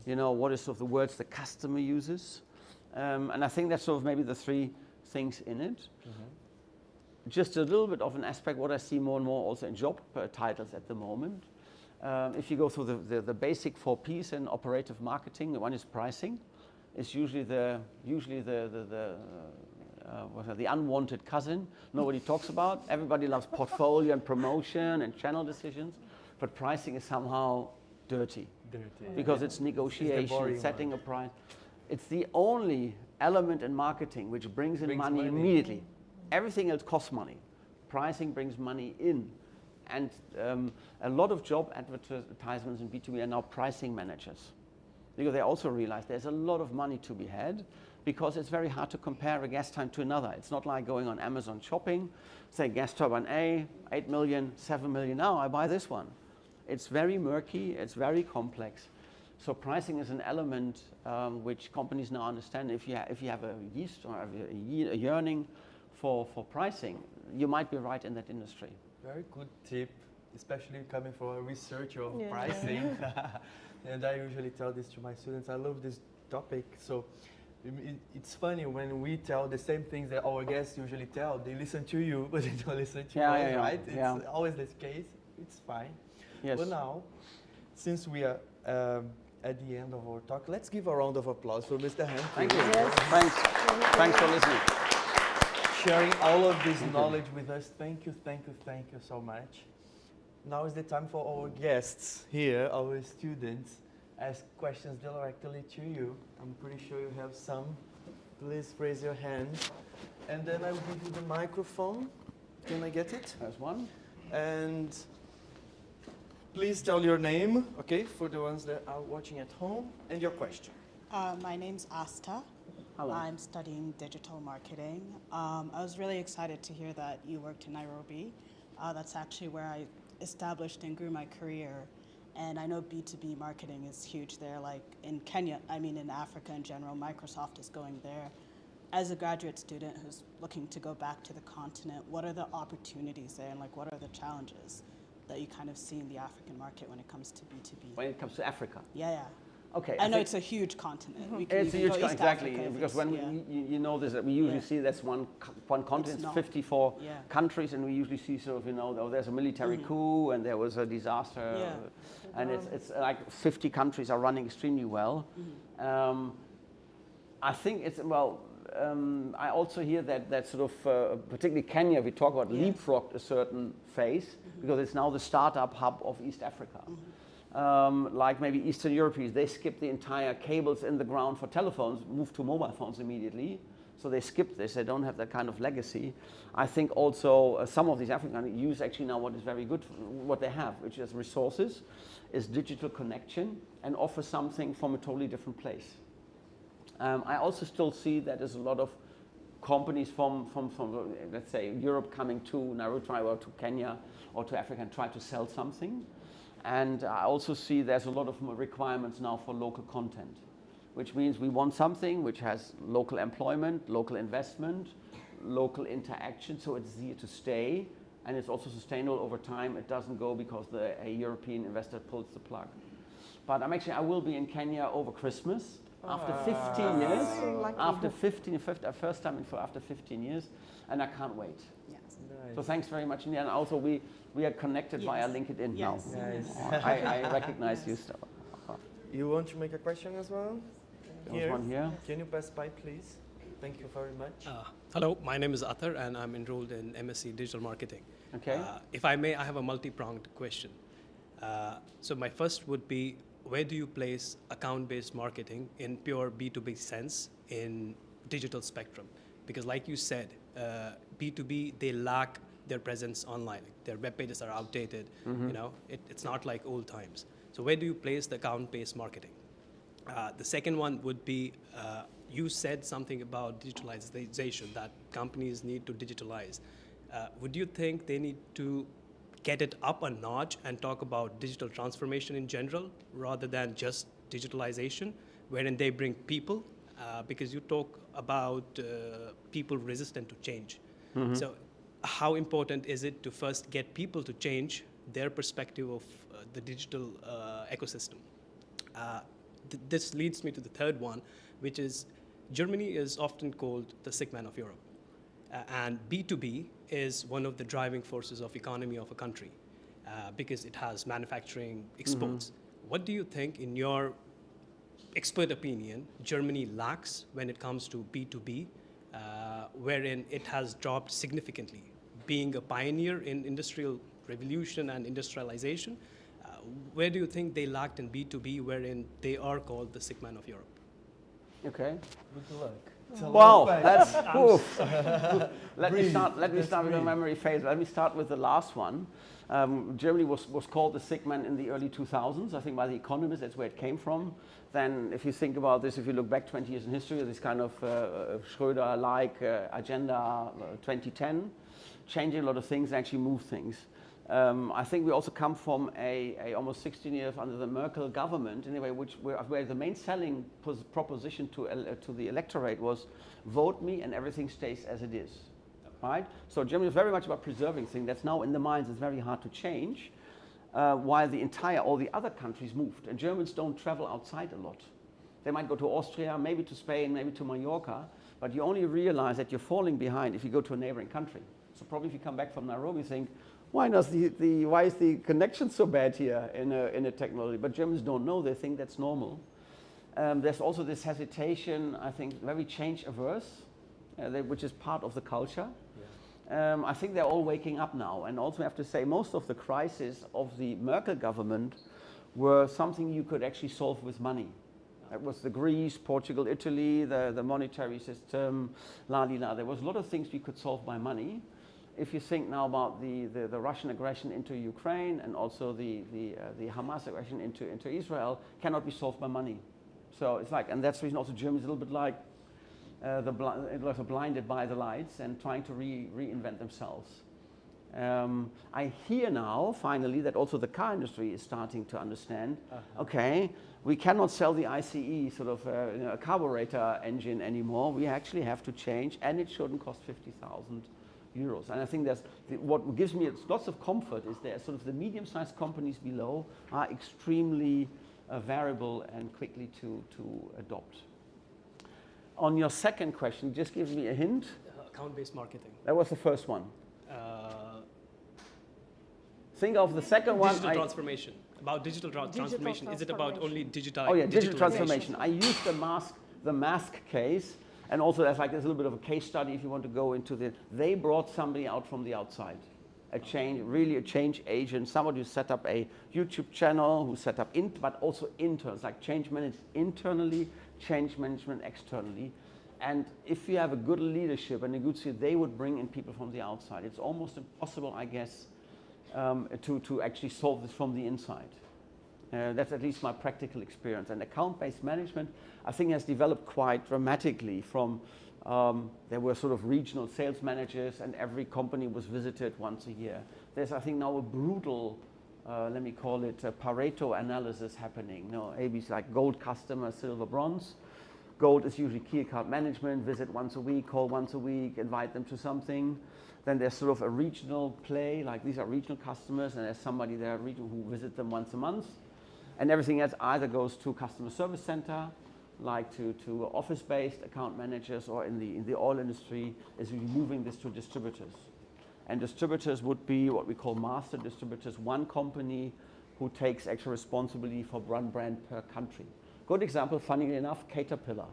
you know, what is sort of the words the customer uses. And I think that's sort of maybe the 3 things in it. Just a little bit of an aspect, what I see more and more also in job titles at the moment. If you go through the basic 4 Ps in operative marketing, one is pricing. It's usually the unwanted cousin nobody talks about. Everybody loves portfolio and promotion and channel decisions, but pricing is somehow dirty. Because it's negotiation, setting a price. It's the only element in marketing which brings in money immediately. Everything else costs money. Pricing brings money in. And a lot of job advertisements in B2B are now pricing managers. Because they also realize there's a lot of money to be had, because it's very hard to compare a gas time to another. It's not like going on Amazon shopping, say gas turbine A, 8 million, 7 million, now I buy this one. It's very murky, it's very complex. So pricing is an element which companies now understand. If you have a yeast or a yearning for pricing, you might be right in that industry.
Very good tip, especially coming from a researcher of pricing. And I usually tell this to my students. I love this topic. So it's funny when we tell the same things that our guests usually tell. They listen to you, but they don't listen to us, right? It's always the case. It's fine.
Yes.
But now, since we are at the end of our talk, let's give a round of applause for Mr. Ham.
Thank you. Yes. Thanks for listening.
Sharing all of this knowledge with us. Thank you so much. Now is the time for our guests here, our students, ask questions directly to you. I'm pretty sure you have some. Please raise your hand. And then I'll give you the microphone. Can I get it?
There's one.
And please tell your name, okay, for the ones that are watching at home, and your question.
My name's Asta.
Hello.
I'm studying digital marketing. I was really excited to hear that you worked in Nairobi. That's actually where I established and grew my career. And I know B2B marketing is huge there, like in Kenya, in Africa in general, Microsoft is going there. As a graduate student who's looking to go back to the continent, what are the opportunities there, and what are the challenges that you kind of see in the African market when it comes to B2B?
When it comes to Africa?
Yeah.
Okay.
I know it's a huge continent.
It's a huge continent, exactly. Because when you know this, that we usually see that's one continent, 54 countries, and we usually see sort of, there's a military coup and there was a disaster, and it's like 50 countries are running extremely well. I think it's, I also hear that sort of, particularly Kenya, we talk about leapfrogged a certain phase, because it's now the startup hub of East Africa. Like maybe Eastern Europeans, they skip the entire cables in the ground for telephones, move to mobile phones immediately. So they skip this, they don't have that kind of legacy. I think also some of these African countries use actually now what is very good, what they have, which is resources, is digital connection, and offer something from a totally different place. I also still see that there's a lot of companies from let's say, Europe coming to Nairobi or to Kenya or to Africa and try to sell something. And I also see there's a lot of requirements now for local content, which means we want something which has local employment, local investment, local interaction, so it's here to stay, and it's also sustainable over time. It doesn't go because a European investor pulls the plug. But I will be in Kenya over Christmas after 15 years.
So lucky.
After 15 years, and I can't wait.
Yes.
Nice.
So thanks very much, India. And also we are connected via LinkedIn now.
Yes.
Nice.
I recognize you still.
You want to make a question as well?
There was one here.
Can you pass by, please? Thank you very much.
Hello, my name is Athar and I'm enrolled in MSc Digital Marketing.
Okay.
If I may, I have a multi-pronged question. So my first would be, where do you place account-based marketing in pure B2B sense in digital spectrum? Because like you said, B2B, they lack their presence online. Their web pages are outdated.
Mm-hmm.
You know, it's not like old times. So where do you place the account-based marketing? The second one would be, you said something about digitalization, that companies need to digitalize. Would you think they need to get it up a notch and talk about digital transformation in general rather than just digitalization, wherein they bring people? Because you talk about people resistant to change.
Mm-hmm.
So how important is it to first get people to change their perspective of the digital ecosystem? This leads me to the third one, which is Germany is often called the sick man of Europe. And B2B is one of the driving forces of economy of a country because it has manufacturing, exports.
Mm-hmm.
What do you think, in your expert opinion, Germany lacks when it comes to B2B, wherein it has dropped significantly? Being a pioneer in industrial revolution and industrialization, where do you think they lacked in B2B, wherein they are called the sick man of Europe?
Okay.
Good luck.
Wow, that's oof. Let me start with a memory phase. Let me start with the last one. Germany was called the sick man in the early 2000s, I think, by the economists. That's where it came from. Then if you think about this, if you look back 20 years in history, this kind of Schröder-like agenda 2010, changing a lot of things, actually move things. I think we also come from a almost 16 years under the Merkel government, anyway, where the main selling proposition to the electorate was, vote me and everything stays as it is, right? So Germany is very much about preserving things. That's now in the minds. It's very hard to change, while all the other countries moved. And Germans don't travel outside a lot. They might go to Austria, maybe to Spain, maybe to Mallorca, but you only realize that you're falling behind if you go to a neighboring country. So probably if you come back from Nairobi, you think, why is the connection so bad here in a technology? But Germans don't know. They think that's normal. There's also this hesitation, I think, very change averse, which is part of the culture. Yeah. I think they're all waking up now. And also I have to say, most of the crises of the Merkel government were something you could actually solve with money. That was the Greece, Portugal, Italy, the monetary system, There was a lot of things we could solve by money. If you think now about the Russian aggression into Ukraine and also the Hamas aggression into Israel, cannot be solved by money. So it's like, and that's the reason also Germany is a little bit like blinded by the lights and trying to reinvent themselves. I hear now, finally, that also the car industry is starting to understand, okay, we cannot sell the ICE sort of a carburetor engine anymore. We actually have to change, and it shouldn't cost 50,000 euros. And I think what gives me lots of comfort is that sort of the medium-sized companies below are extremely variable and quickly to adopt. On your second question, just give me a hint.
Account-based marketing.
That was the first one. Think of the second one.
Digital transformation. About digital transformation. Is it about only digital?
Oh yeah, digital transformation. I used the mask case. And also there's a little bit of a case study if you want to go into they brought somebody out from the outside. A change agent, somebody who set up a YouTube channel, who set up, but also interns, like change management internally, change management externally. And if you have a good leadership and a good CEO, they would bring in people from the outside. It's almost impossible, I guess, to actually solve this from the inside. That's at least my practical experience. And account-based management, I think, has developed quite dramatically from, there were sort of regional sales managers and every company was visited once a year. There's, I think, now a brutal, let me call it, a Pareto analysis happening. AB's like gold customer, silver, bronze. Gold is usually key account management, visit once a week, call once a week, invite them to something. Then there's sort of a regional play, like these are regional customers, and there's somebody there who visits them once a month. And everything else either goes to customer service center, like to office-based account managers, or in the oil industry is moving this to distributors. And distributors would be what we call master distributors, one company who takes actual responsibility for one brand per country. Good example, funnily enough, Caterpillar.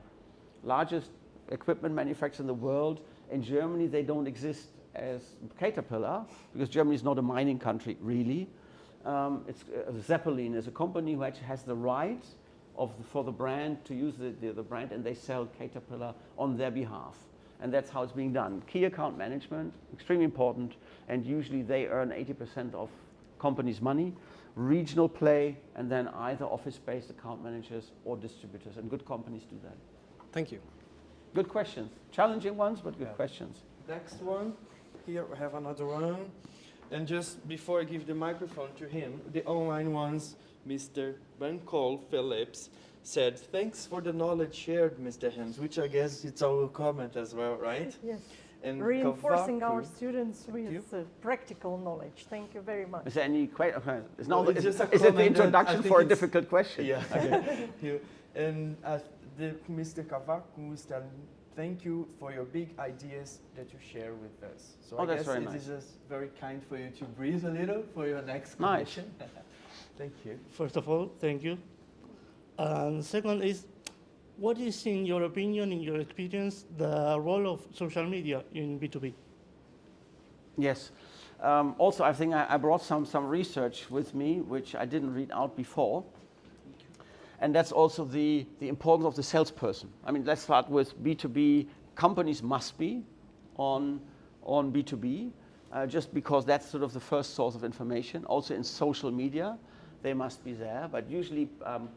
Largest equipment manufacturer in the world. In Germany, they don't exist as Caterpillar because Germany is not a mining country, really. Zeppelin is a company who actually has the right for the brand to use the brand, and they sell Caterpillar on their behalf. And that's how it's being done. Key account management, extremely important, and usually they earn 80% of companies' money. Regional play, and then either office-based account managers or distributors, and good companies do that.
Thank you.
Good questions. Challenging ones, but good questions.
Next one. Here we have another one. And just before I give the microphone to him, the online ones, Mr. Ben Cole Phillips said, "Thanks for the knowledge shared, Mr. Hans," which I guess it's our comment as well, right?
Yes.
And
Reinforcing our
Kavaku-
students with practical knowledge. Thank you very much.
Is there any question?
No, it's just a
is it the
comment that I
introduction
think
for a
it's-
difficult question?
Yeah. And Mr. Kavaku is telling, "Thank you for your big ideas that you share with us." So
Oh,
I
that's
guess
very
it
nice.
is just very kind for you to breathe a little for your next
Nice.
question. Thank you.
First of all, thank you. And second is, what is, in your opinion, in your experience, the role of social media in B2B?
Yes. Also, I think I brought some research with me, which I didn't read out before. And that's also the importance of the salesperson. I mean, let's start with B2B. Companies must be on B2B, just because that's sort of the first source of information. Also in social media, they must be there. But usually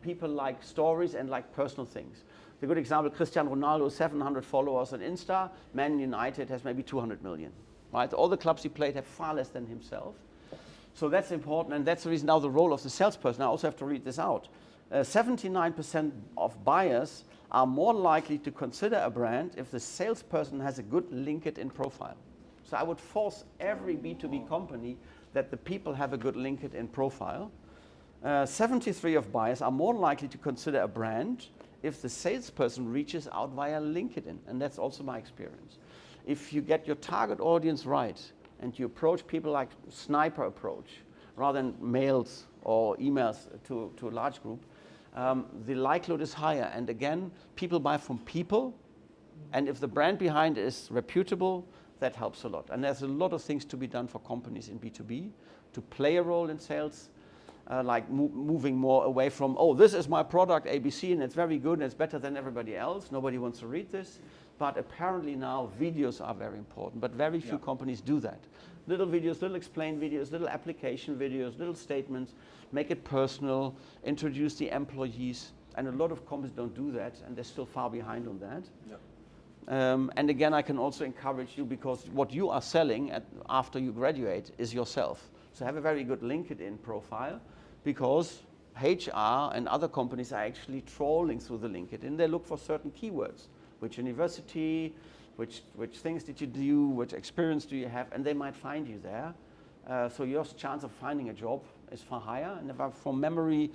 people like stories and like personal things. The good example, Cristiano Ronaldo, 700 followers on Insta. Man United has maybe 200 million. Right? All the clubs he played have far less than himself. So that's important, and that's the reason now the role of the salesperson. I also have to read this out. 79% of buyers are more likely to consider a brand if the salesperson has a good LinkedIn profile. So I would force every B2B company that the people have a good LinkedIn profile. 73% of buyers are more likely to consider a brand if the salesperson reaches out via LinkedIn, and that's also my experience. If you get your target audience right and you approach people like sniper approach rather than mails or emails to a large group, the likelihood is higher. And again, people buy from people, and if the brand behind is reputable, that helps a lot. And there's a lot of things to be done for companies in B2B to play a role in sales, like moving more away from, oh, this is my product ABC and it's very good and it's better than everybody else. Nobody wants to read this. But apparently now videos are very important, but very few companies do that. Little videos, little explain videos, little application videos, little statements, make it personal, introduce the employees, and a lot of companies don't do that, and they're still far behind on that. Yeah. And again, I can also encourage you, because what you are selling after you graduate is yourself. So have a very good LinkedIn profile, because HR and other companies are actually trawling through the LinkedIn. They look for certain keywords. Which university, which things did you do, which experience do you have, and they might find you there. So your chance of finding a job is far higher. And if I, from memory,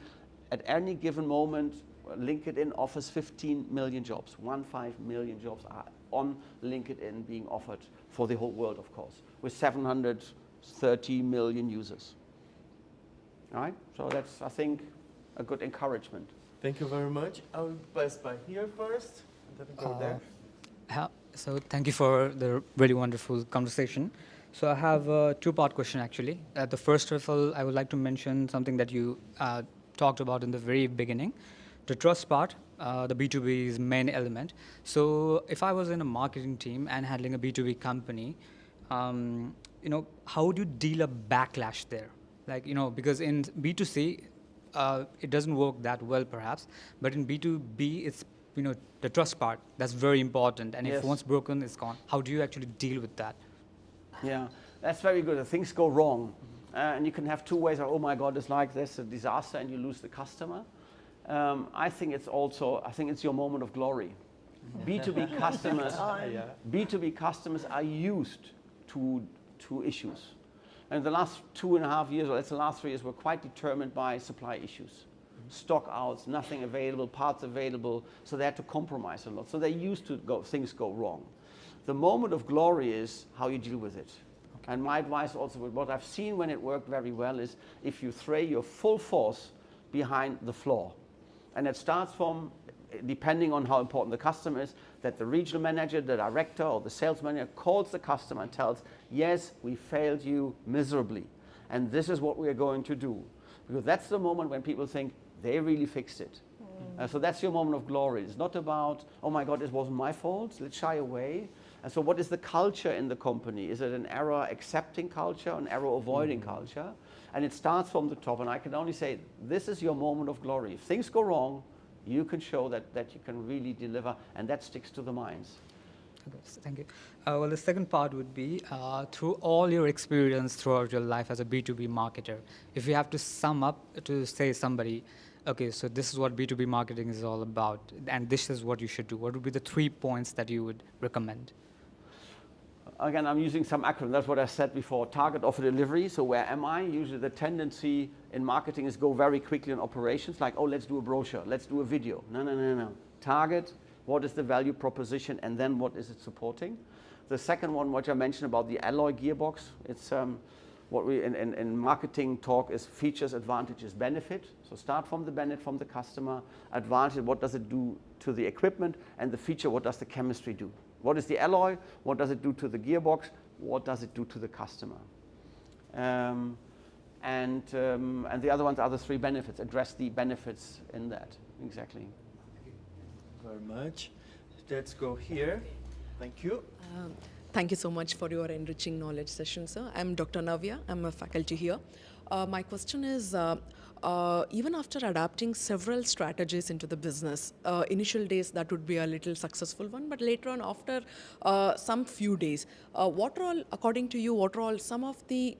at any given moment, LinkedIn offers 15 million jobs. 15 million jobs are on LinkedIn being offered for the whole world, of course, with 730 million users. All right, so that's, I think, a good encouragement.
Thank you very much. I'll pass by here first. Go there.
So thank you for the really wonderful conversation. So I have a two-part question actually. The first of all, I would like to mention something that you talked about in the very beginning, the trust part, the B2B's main element. So if I was in a marketing team and handling a B2B company, how would you deal a backlash there? Like, because in B2C, it doesn't work that well perhaps, but in B2B, it's the trust part, that's very important. And if once broken, it's gone. How do you actually deal with that?
Yeah, that's very good. Things go wrong. And you can have two ways. Oh my God, it's like this, a disaster, and you lose the customer. I think it's your moment of glory. B2B customers, B2B customers are used to issues. And the last 2.5 years, or let's say the last 3 years, were quite determined by supply issues. Stock outs, nothing available, parts available, so they had to compromise a lot. So they used to things go wrong. The moment of glory is how you deal with it. And my advice also, with what I've seen when it worked very well, is if you throw your full force behind the floor. And it starts from, depending on how important the customer is, that the regional manager, the director, or the sales manager calls the customer and tells, yes, we failed you miserably, and this is what we are going to do. Because that's the moment when people think they really fixed it. So that's your moment of glory. It's not about, oh my God, it wasn't my fault, let's shy away. And so what is the culture in the company? Is it an error accepting culture, an error avoiding culture? And it starts from the top, and I can only say, this is your moment of glory. If things go wrong, you can show that you can really deliver, and that sticks to the minds.
Okay, so thank you. Well, the second part would be, through all your experience throughout your life as a B2B marketer, if you have to sum up to say somebody, okay, so this is what B2B marketing is all about, and this is what you should do, what would be the 3 points that you would recommend?
Again, I'm using some acronym. That's what I said before. Target, offer, delivery. So where am I? Usually the tendency in marketing is go very quickly in operations, like, oh, let's do a brochure, let's do a video. No. Target, what is the value proposition, and then what is it supporting? The second one, what I mentioned about the alloy gearbox, it's what we in marketing talk is features, advantages, benefit. So start from the benefit from the customer, advantage, what does it do to the equipment, and the feature, what does the chemistry do? What is the alloy? What does it do to the gearbox? What does it do to the customer? And the other ones are the 3 benefits. Address the benefits in that. Exactly.
Very much. Let's go here. Thank you.
Thank you so much for your enriching knowledge session, sir. I'm Dr. Navya. I'm a faculty here. My question is, even after adapting several strategies into the business, initial days that would be a little successful one, but later on after some few days, what are all, according to you, what are all some of the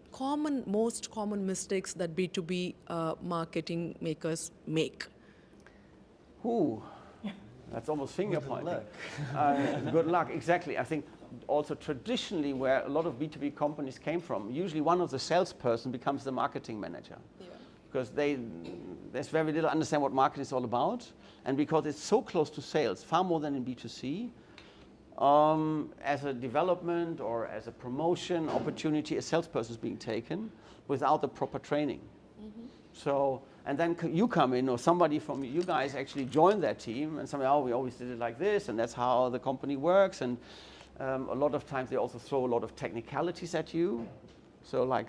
most common mistakes that B2B marketing makers make?
Ooh, that's almost finger
Good
pointing.
luck.
Good luck, exactly. I think also traditionally where a lot of B2B companies came from, usually one of the salesperson becomes the marketing manager.
Yeah.
Because there's very little understand what marketing is all about, and because it's so close to sales, far more than in B2C, as a development or as a promotion opportunity, a salesperson is being taken without the proper training. So, and then you come in, or somebody from you guys actually join that team, and somebody, oh, we always did it like this, and that's how the company works, and a lot of times they also throw a lot of technicalities at you, so like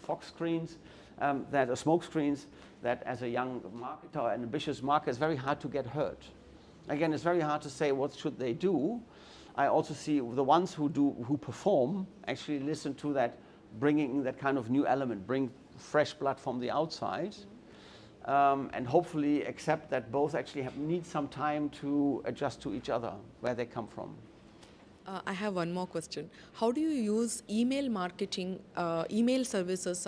fog screens, that are smoke screens, that as a young marketer, an ambitious marketer, it's very hard to get hurt. Again, it's very hard to say what should they do. I also see the ones who perform actually listen to that, bringing that kind of new element, bring fresh blood from the outside, and hopefully accept that both actually need some time to adjust to each other, where they come from.
I have one more question. How do you use email marketing, email services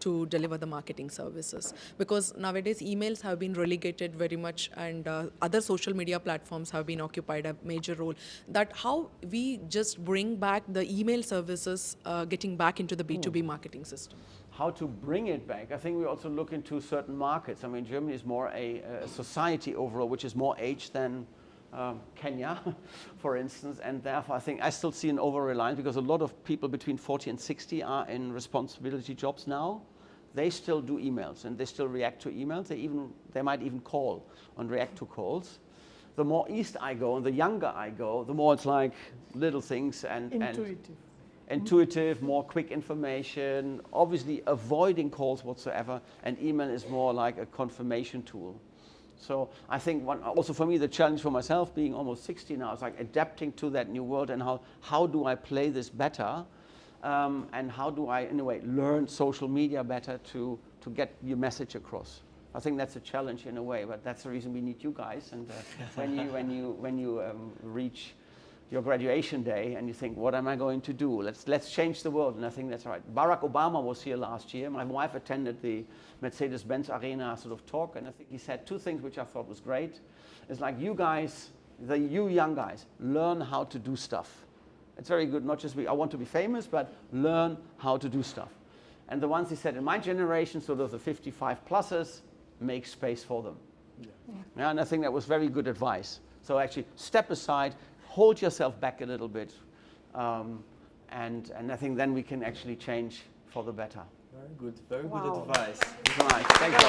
to deliver the marketing services? Because nowadays emails have been relegated very much, and other social media platforms have been occupied a major role. That how we just bring back the email services, getting back into the B2B marketing system?
How to bring it back? I think we also look into certain markets. I mean, Germany is more a society overall, which is more age than Kenya, for instance, and therefore I think I still see an over-reliance, because a lot of people between 40 and 60 are in responsibility jobs now. They still do emails, and they still react to emails. They might even call and react to calls. The more east I go and the younger I go, the more it's like little things and intuitive, more quick information, obviously avoiding calls whatsoever, and email is more like a confirmation tool. So I think also for me, the challenge for myself, being almost 60 now, is like adapting to that new world, and how do I play this better, and how do I, in a way, learn social media better to get your message across. I think that's a challenge in a way, but that's the reason we need you guys. And when you reach your graduation day and you think, what am I going to do? Let's change the world, and I think that's right. Barack Obama was here last year. My wife attended the Mercedes-Benz Arena sort of talk, and I think he said 2 things which I thought was great. It's like, you guys, you young guys, learn how to do stuff. It's very good, not just I want to be famous, but learn how to do stuff. And the ones he said, in my generation, sort of the 55 pluses, make space for them. Yeah, and I think that was very good advice. So actually step aside, hold yourself back a little bit, and I think then we can actually change for the better.
Very good. Very
Wow.
good advice.
Nice. Thank you.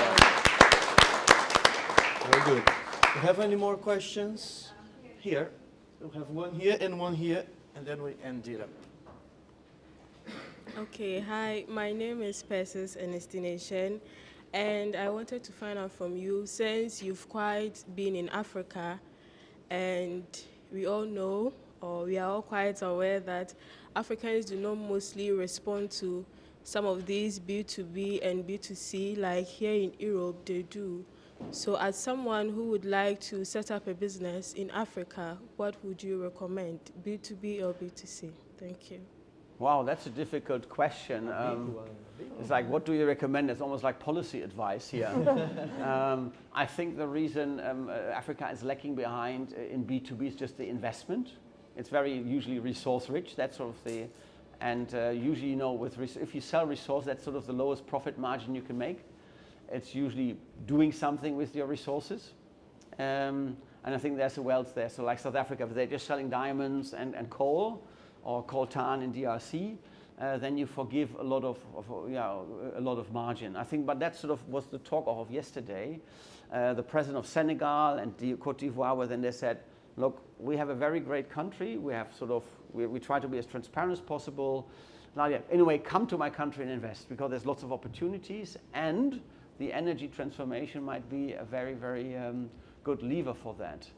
Very good. Do you have any more questions? Here. We'll have one here and one here, and then we end it up.
Okay, hi, my name is Persis Ernestination, and I wanted to find out from you, since you've quite been in Africa, and we all know, or we are all quite aware that Africans do not mostly respond to some of these B2B and B2C, like here in Europe they do. So as someone who would like to set up a business in Africa, what would you recommend, B2B or B2C? Thank you.
Wow, that's a difficult question. It's like, what do you recommend? It's almost like policy advice here. I think the reason Africa is lacking behind in B2B is just the investment. It's very usually resource rich, that sort of the, and usually, you know, if you sell resource, that's sort of the lowest profit margin you can make. It's usually doing something with your resources. And I think there's a wealth there. So like South Africa, if they're just selling diamonds and coal, or coltan in DRC, then you forgive a lot of margin. I think, but that sort of was the talk of yesterday. The president of Senegal and Côte d'Ivoire, where then they said, look, we have a very great country. We have sort of, we try to be as transparent as possible. Now, yeah, anyway, come to my country and invest, because there's lots of opportunities, and the energy transformation might be a very, very good lever for that.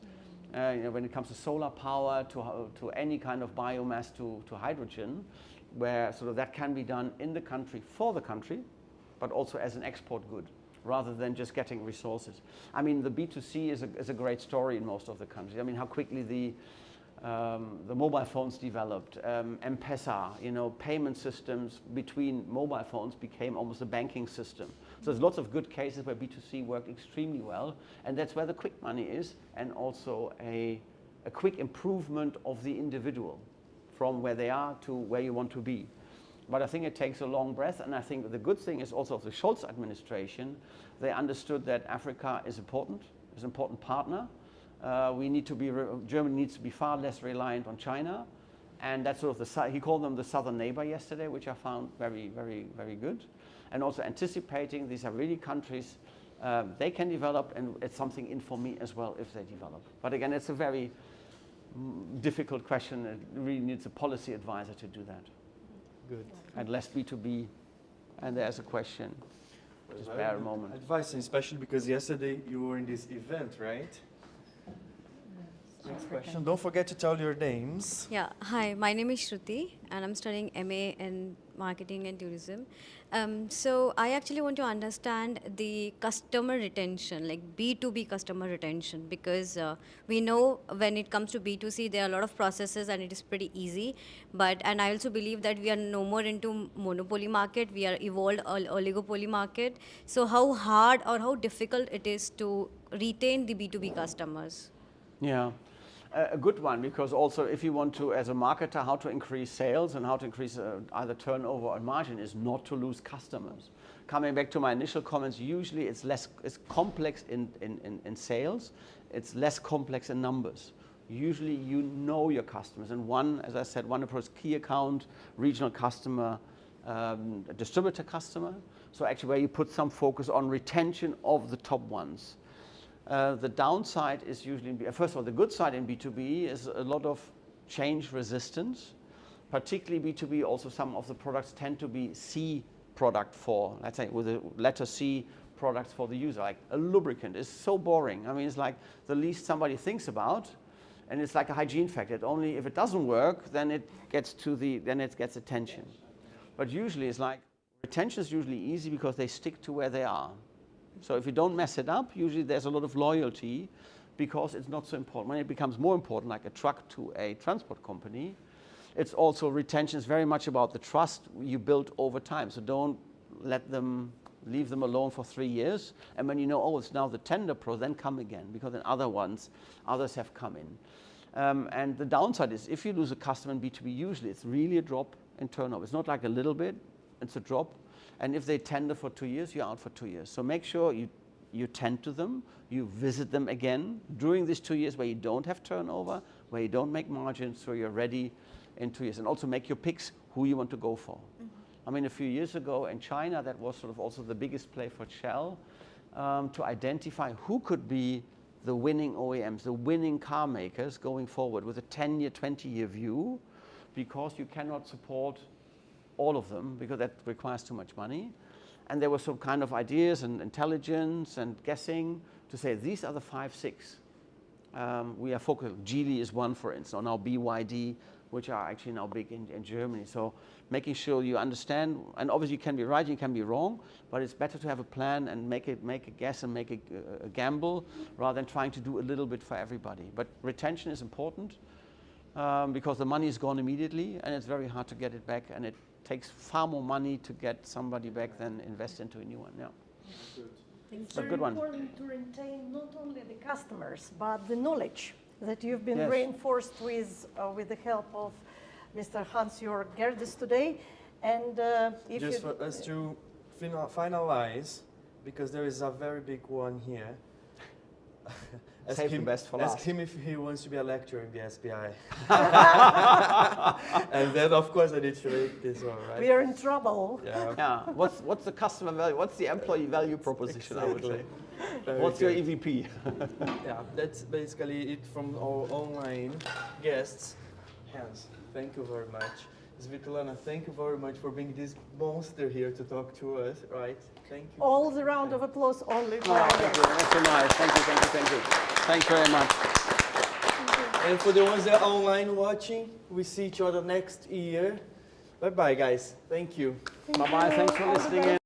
You know, when it comes to solar power, to any kind of biomass, to hydrogen, where sort of that can be done in the country for the country, but also as an export good, rather than just getting resources. I mean, the B2C is a great story in most of the countries. I mean, how quickly the mobile phones developed, M-Pesa, you know, payment systems between mobile phones became almost a banking system. So there's lots of good cases where B2C worked extremely well, and that's where the quick money is, and also a quick improvement of the individual from where they are to where you want to be. But I think it takes a long breath, and I think the good thing is also of the Scholz administration, they understood that Africa is important, is an important partner. We need to be, Germany needs to be far less reliant on China, and that's sort of he called them the southern neighbor yesterday, which I found very, very, very good. And also anticipating these are really countries they can develop, and it's something in for me as well if they develop. But again, it's a very difficult question. It really needs a policy advisor to do that.
Good.
And less B2B, and there's a question. Just bear a moment.
Advice, especially because yesterday you were in this event, right? Next question. Don't forget to tell your names.
Yeah, hi, my name is Shruti, and I'm studying MA in Marketing and Tourism. So I actually want to understand the customer retention, like B2B customer retention, because we know when it comes to B2C, there are a lot of processes and it is pretty easy. And I also believe that we are no more into monopoly market, we are evolved oligopoly market. So how hard or how difficult it is to retain the B2B customers?
Yeah. A good one, because also if you want to, as a marketer, how to increase sales and how to increase either turnover or margin is not to lose customers. Coming back to my initial comments, usually it's complex in sales, it's less complex in numbers. Usually you know your customers, and one, as I said, one approach, key account, regional customer, distributor customer. So actually where you put some focus on retention of the top ones. The downside is usually, first of all, the good side in B2B is a lot of change resistance, particularly B2B. Also, some of the products tend to be C product for, let's say, with a letter C products for the user. Like a lubricant is so boring. I mean, it's like the least somebody thinks about, and it's like a hygiene factor. It only, if it doesn't work, then it gets attention. But usually, it's like retention is usually easy because they stick to where they are. So if you don't mess it up, usually there's a lot of loyalty because it's not so important. When it becomes more important, like a truck to a transport company, it's also retention is very much about the trust you build over time. So don't leave them alone for 3 years. And when you know, oh, it's now the tender pro, then come again, because then others have come in. And the downside is if you lose a customer in B2B, usually it's really a drop in turnover. It's not like a little bit, it's a drop. And if they tender for 2 years, you're out for 2 years. So make sure you tend to them, you visit them again during these 2 years where you don't have turnover, where you don't make margins, so you're ready in 2 years, and also make your picks who you want to go for. I mean, a few years ago in China, that was sort of also the biggest play for Shell, to identify who could be the winning OEMs, the winning car makers going forward with a 10-year, 20-year view, because you cannot support all of them because that requires too much money. And there were some kind of ideas and intelligence and guessing to say, these are the 5, 6. We are focused, Geely is one, for instance, or now BYD, which are actually now big in Germany. So making sure you understand, and obviously you can be right, you can be wrong, but it's better to have a plan and make a guess and make a gamble rather than trying to do a little bit for everybody. But retention is important because the money is gone immediately and it's very hard to get it back, and it takes far more money to get somebody back than invest into a new one. Yeah.
It's
But
very
good one.
important to retain not only the customers, but the knowledge that you've been
Yes.
reinforced with the help of Mr. Hans-Jörg Gerdes today. And if
Just
you
for us to finalize, because there is a very big one here.
Save the best for
ask
last.
him if he wants to be a lecturer in the SBI. And then, of course, I need to make this one, right?
we are in trouble.
Yeah.
Yeah. What's the customer value? What's the employee value proposition? I would say.
Very
What's your
good.
EVP?
Yeah, that's basically it from our online guests. Hans, thank you very much. Svetlana, thank you very much for bringing this monster here to talk to us, right? Thank you.
All the round of applause only for
Oh,
our
thank you.
guests.
That's so nice. Thank you, thank you, thank you. Thanks very much.
And for the ones that are online watching, we see each other next year. Bye-bye, guys. Thank you.
Bye-bye. Thanks for
All the
listening
best.
in.